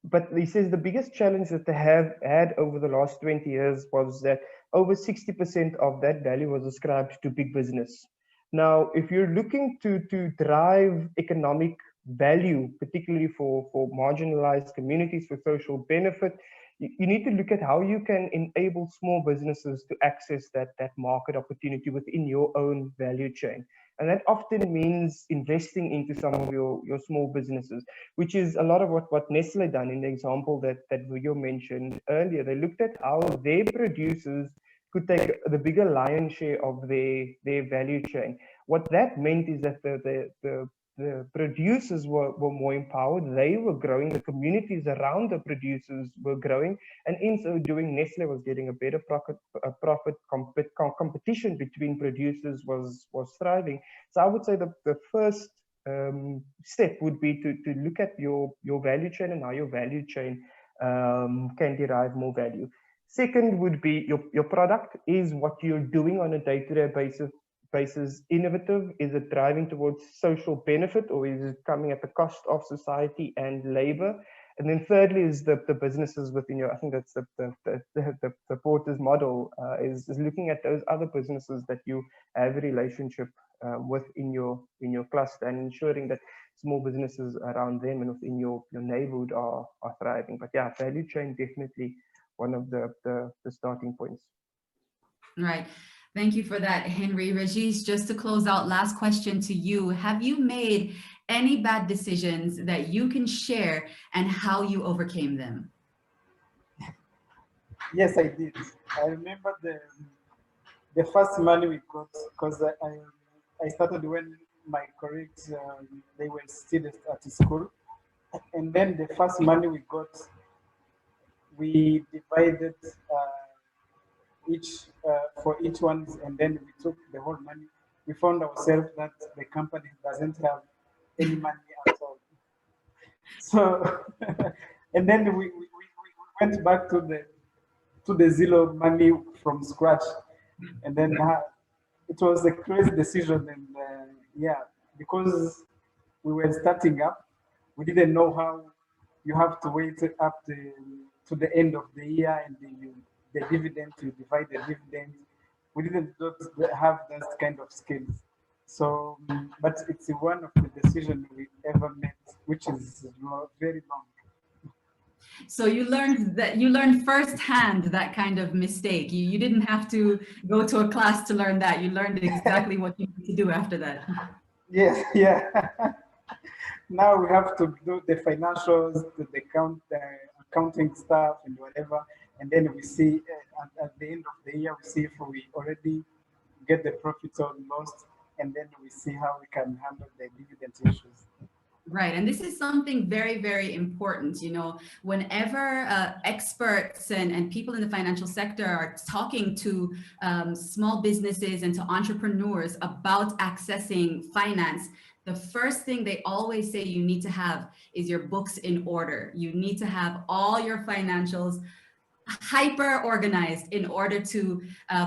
But he says the biggest challenge that they have had over the last 20 years was that over 60% of that value was ascribed to big business. Now, if you're looking to drive economic value, particularly for marginalized communities, for social benefit, you need to look at how you can enable small businesses to access that market opportunity within your own value chain. And that often means investing into some of your small businesses, which is a lot of what Nestle done in the example that you mentioned earlier. They looked at how their producers could take the bigger lion's share of their value chain. What that meant is that the producers were more empowered. They were growing. The communities around the producers were growing, and in so doing, Nestle was getting a better profit. Competition between producers was thriving. So I would say the first step would be to look at your value chain and how your value chain can derive more value. Second would be your product. Is what you're doing on a day-to-day basis innovative? Is it driving towards social benefit, or is it coming at the cost of society and labor? And then thirdly is the businesses within your, I think that's the Porter's model, is looking at those other businesses that you have a relationship with in your cluster, and ensuring that small businesses around them and within your neighborhood are thriving. But yeah, value chain definitely one of the starting points. Right. Thank you for that, Henry. Regis, just to close out, last question to you. Have you made any bad decisions that you can share and how you overcame them? Yes, I did. I remember the first money we got, because I started when my colleagues, they were students at school. And then the first money we got, we divided for each one, and then we took the whole money. We found ourselves that the company doesn't have any money at all. So, and then we went back to the zero money from scratch, and then it was a crazy decision. And yeah, because we were starting up, we didn't know how you have to wait up to the end of the year and the dividend, to divide the dividend. We didn't have that kind of skills. So, but it's one of the decisions we ever made, which is very long. So you learned firsthand that kind of mistake. You didn't have to go to a class to learn that. You learned exactly what you need to do after that. Yes, yeah. Now we have to do the financials, the accounting stuff and whatever. And then we see at the end of the year, we see if we already get the profits or lost, and then we see how we can handle the dividend issues. Right, and this is something very, very important. You know, whenever experts and people in the financial sector are talking to small businesses and to entrepreneurs about accessing finance, the first thing they always say you need to have is your books in order. You need to have all your financials hyper organized in order to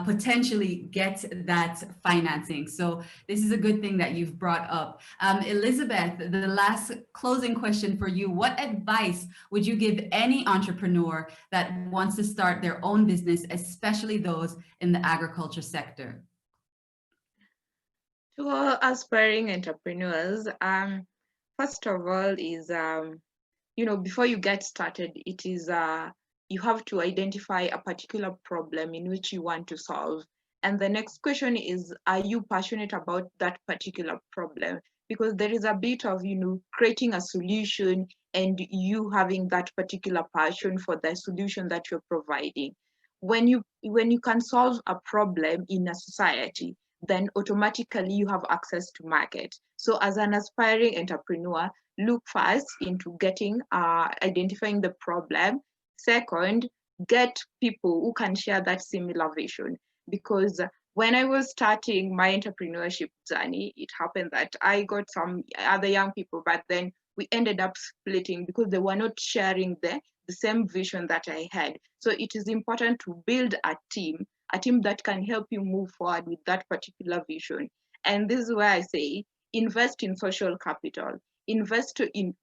potentially get that financing. So this is a good thing that you've brought up. Elizabeth, the last closing question for you. What advice would you give any entrepreneur that wants to start their own business, especially those in the agriculture sector? To all aspiring entrepreneurs, first of all is, before you get started, it is you have to identify a particular problem in which you want to solve. And the next question is, are you passionate about that particular problem? Because there is a bit of, creating a solution and you having that particular passion for the solution that you're providing. When you can solve a problem in a society, then automatically you have access to market. So as an aspiring entrepreneur, look first into identifying the problem. Second, get people who can share that similar vision. Because when I was starting my entrepreneurship journey, it happened that I got some other young people, but then we ended up splitting because they were not sharing the same vision that I had. So it is important to build a team that can help you move forward with that particular vision. And this is where I say, invest in social capital, invest in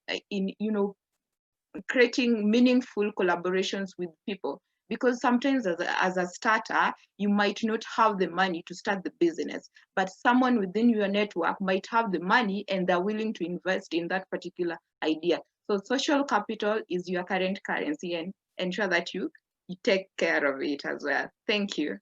creating meaningful collaborations with people, because sometimes as a starter, you might not have the money to start the business, but someone within your network might have the money and they're willing to invest in that particular idea. So social capital is your current currency, and ensure that you take care of it as well. Thank you.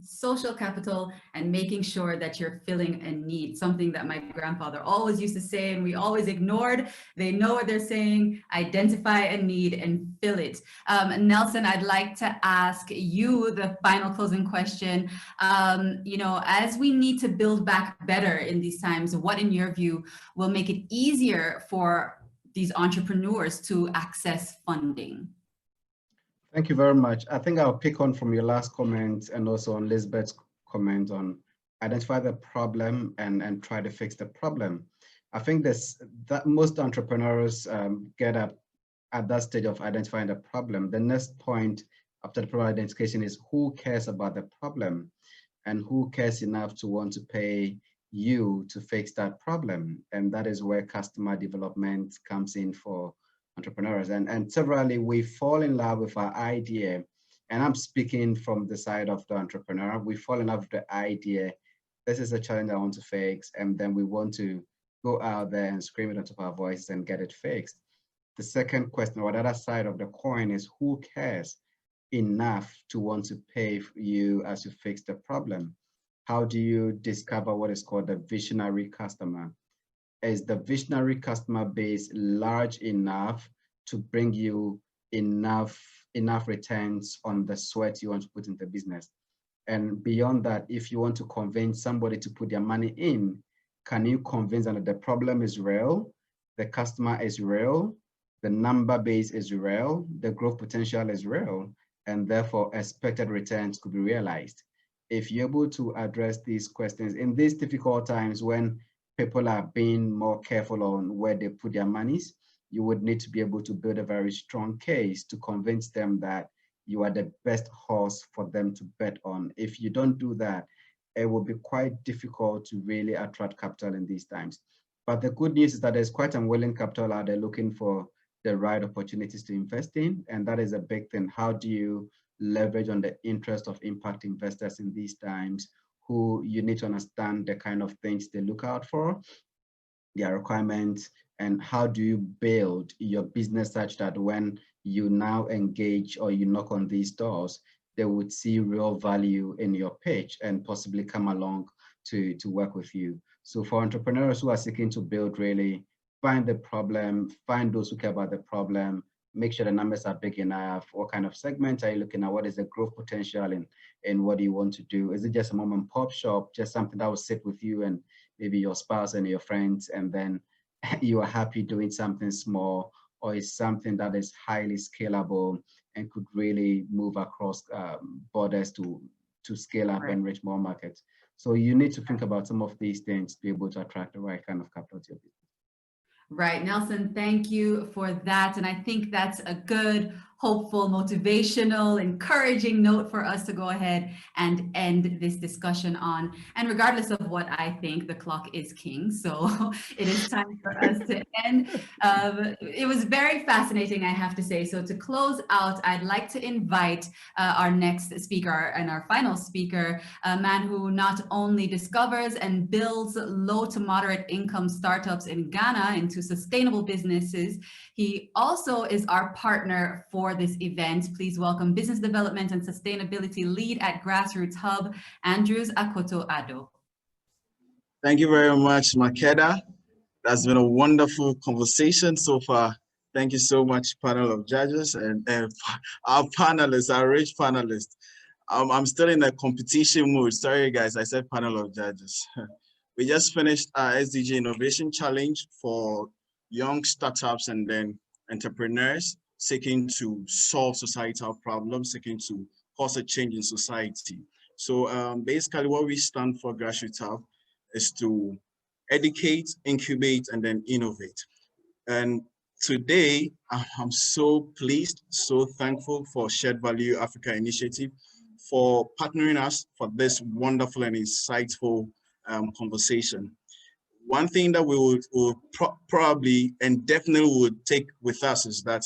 Social capital and making sure that you're filling a need, something that my grandfather always used to say and we always ignored. They know what they're saying, identify a need and fill it. Nelson, I'd like to ask you the final closing question. As we need to build back better in these times, what in your view will make it easier for these entrepreneurs to access funding? Thank you very much. I think I'll pick on from your last comment and also on Lisbeth's comment on identify the problem and try to fix the problem. I think that most entrepreneurs get up at that stage of identifying the problem. The next point after the problem identification is who cares about the problem and who cares enough to want to pay you to fix that problem. And that is where customer development comes in for entrepreneurs. And severally, we fall in love with our idea. And I'm speaking from the side of the entrepreneur. We fall in love with the idea. This is a challenge I want to fix. And then we want to go out there and scream it on top of our voice and get it fixed. The second question, or the other side of the coin, is who cares enough to want to pay you as you fix the problem? How do you discover what is called the visionary customer? Is the visionary customer base large enough to bring you enough returns on the sweat you want to put into the business? And beyond that, if you want to convince somebody to put their money in, can you convince them that the problem is real, the customer is real, the number base is real, the growth potential is real, and therefore expected returns could be realized? If you're able to address these questions in these difficult times when people are being more careful on where they put their monies, you would need to be able to build a very strong case to convince them that you are the best horse for them to bet on. If you don't do that, it will be quite difficult to really attract capital in these times. But the good news is that there's quite unwilling capital out there looking for the right opportunities to invest in, and that is a big thing. How do you leverage on the interest of impact investors in these times, who you need to understand the kind of things they look out for, their requirements, and how do you build your business such that when you now engage or you knock on these doors, they would see real value in your pitch and possibly come along to work with you. So for entrepreneurs who are seeking to build, really find the problem, find those who care about the problem, make sure the numbers are big enough. What kind of segments are you looking at? What is the growth potential and what do you want to do? Is it just a mom and pop shop, just something that will sit with you and maybe your spouse and your friends, and then you are happy doing something small, or is something that is highly scalable and could really move across borders to scale up and reach more markets? So you need to think about some of these things to be able to attract the right kind of capital to your business. Right, Nelson, thank you for that. And I think that's a good, hopeful, motivational, encouraging note for us to go ahead and end this discussion on. And regardless of what I think, the clock is king. So it is time for us to end. It was very fascinating, I have to say. So to close out, I'd like to invite our next speaker and our final speaker, a man who not only discovers and builds low to moderate income startups in Ghana into sustainable businesses. He also is our partner for this event. Please welcome Business Development and Sustainability Lead at GrassRoots Hub, Andrews Akoto-Addo. Thank you very much, Makeda. That's been a wonderful conversation so far. Thank you so much, panel of judges and our panelists, our rich panelists. I'm still in a competition mood. Sorry, guys, I said panel of judges. We just finished our SDG Innovation Challenge for young startups and then entrepreneurs seeking to solve societal problems, seeking to cause a change in society. So basically what we stand for, GrassRoots Hub, is to educate, incubate, and then innovate. And today, I'm so pleased, so thankful for Shared Value Africa Initiative for partnering us for this wonderful and insightful conversation. One thing that we will probably and definitely would take with us is that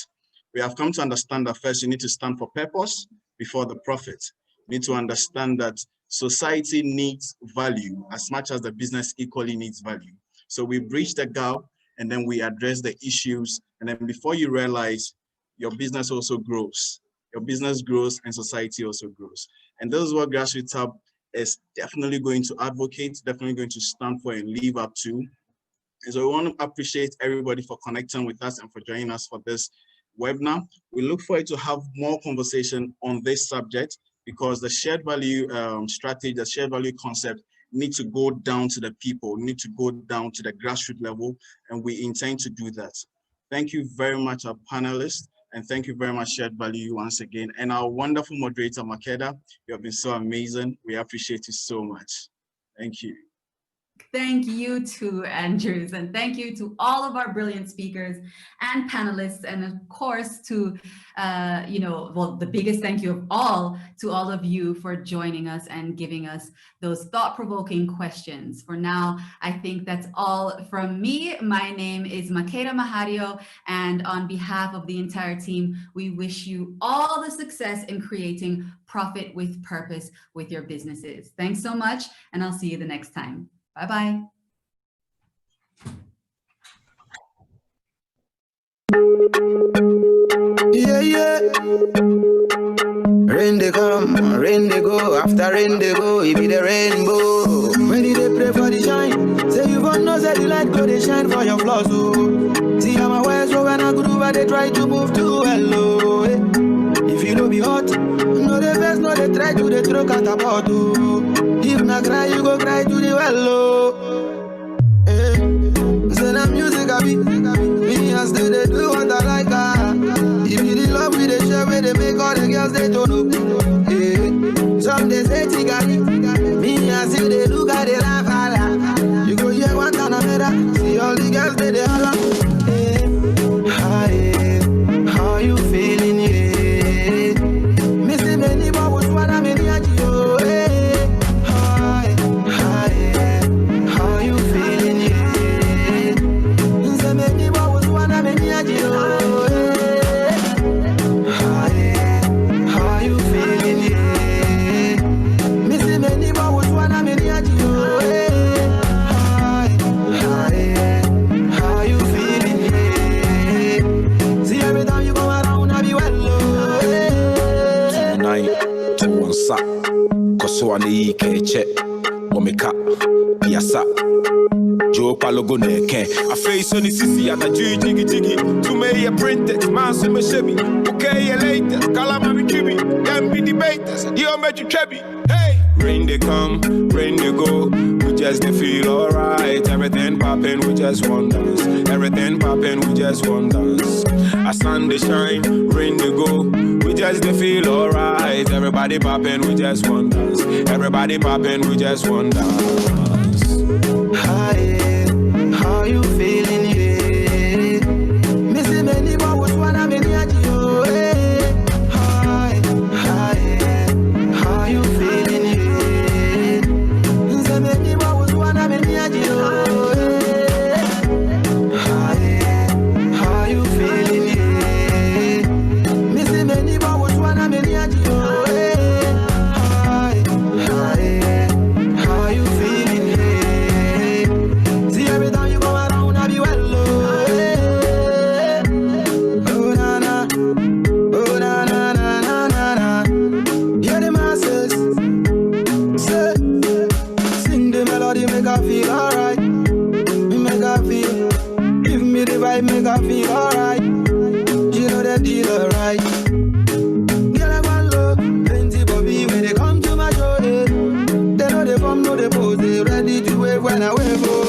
we have come to understand that first you need to stand for purpose before the profit. You need to understand that society needs value as much as the business equally needs value. So we bridge the gap and then we address the issues, and then before you realize, your business also grows. Your business grows and society also grows. And this is what GrassRoots Hub is definitely going to advocate, definitely going to stand for and live up to. And so we want to appreciate everybody for connecting with us and for joining us for this webinar. We look forward to have more conversation on this subject because the shared value strategy, the shared value concept need to go down to the people, need to go down to the grassroots level, and we intend to do that. Thank you very much, our panelists. And thank you very much, Shared Value, once again. And our wonderful moderator, Makeda, you have been so amazing. We appreciate you so much. Thank you. Thank you to Andrews, and thank you to all of our brilliant speakers and panelists, and of course to, the biggest thank you of all to all of you for joining us and giving us those thought-provoking questions. For now, I think that's all from me. My name is Makeda Mahadeo, and on behalf of the entire team, we wish you all the success in creating profit with purpose with your businesses. Thanks so much, and I'll see you the next time. Bye-bye. Yeah, yeah. Rain they come, rain they go. After rain they go, it be the rainbow. When you they pray for the shine, say you want no say the light go they shine for your flaws. Oh, see how my ways so when I groove and they try to move too hello. If you don't be hot, no the best, no they try to they throw at about. If not cry, you go cry to the well. Say that music I be, me and still they do what I like. If you the love we they share, where they make all the girls they don't know. Some they say tigari, me and still they look at the laugh. You go hear one time another, see all the girls they holla. How you feeling? Yeah, missing many but was what I'm in the so on the check Omeka Piasa Joe Palogo Neke I face on the CC and a jiggy to me a printed man so me Chevy okay later Kalama me Kibi them be debaters you met you Chevy hey rain they come rain they go we just they feel alright everything poppin' we just want dance everything poppin' we just want dance a sun they shine rain they go we just they feel alright everybody poppin' we just want dance everybody poppin' we just want dance how you feeling yeah missing many but was one I'm in how you feeling yeah missing many but was one I'm in how you feeling yeah missing many but was one I'm in how you feeling yeah see every time you go around I be well oh na na oh na na na na na na yeah the masses say sing the melody make I feel alright make I feel give me the vibe make I feel alright you know that deal alright girl I want love plenty Bobby when they come to my show they know they come know they pose they ready to wave when I wave oh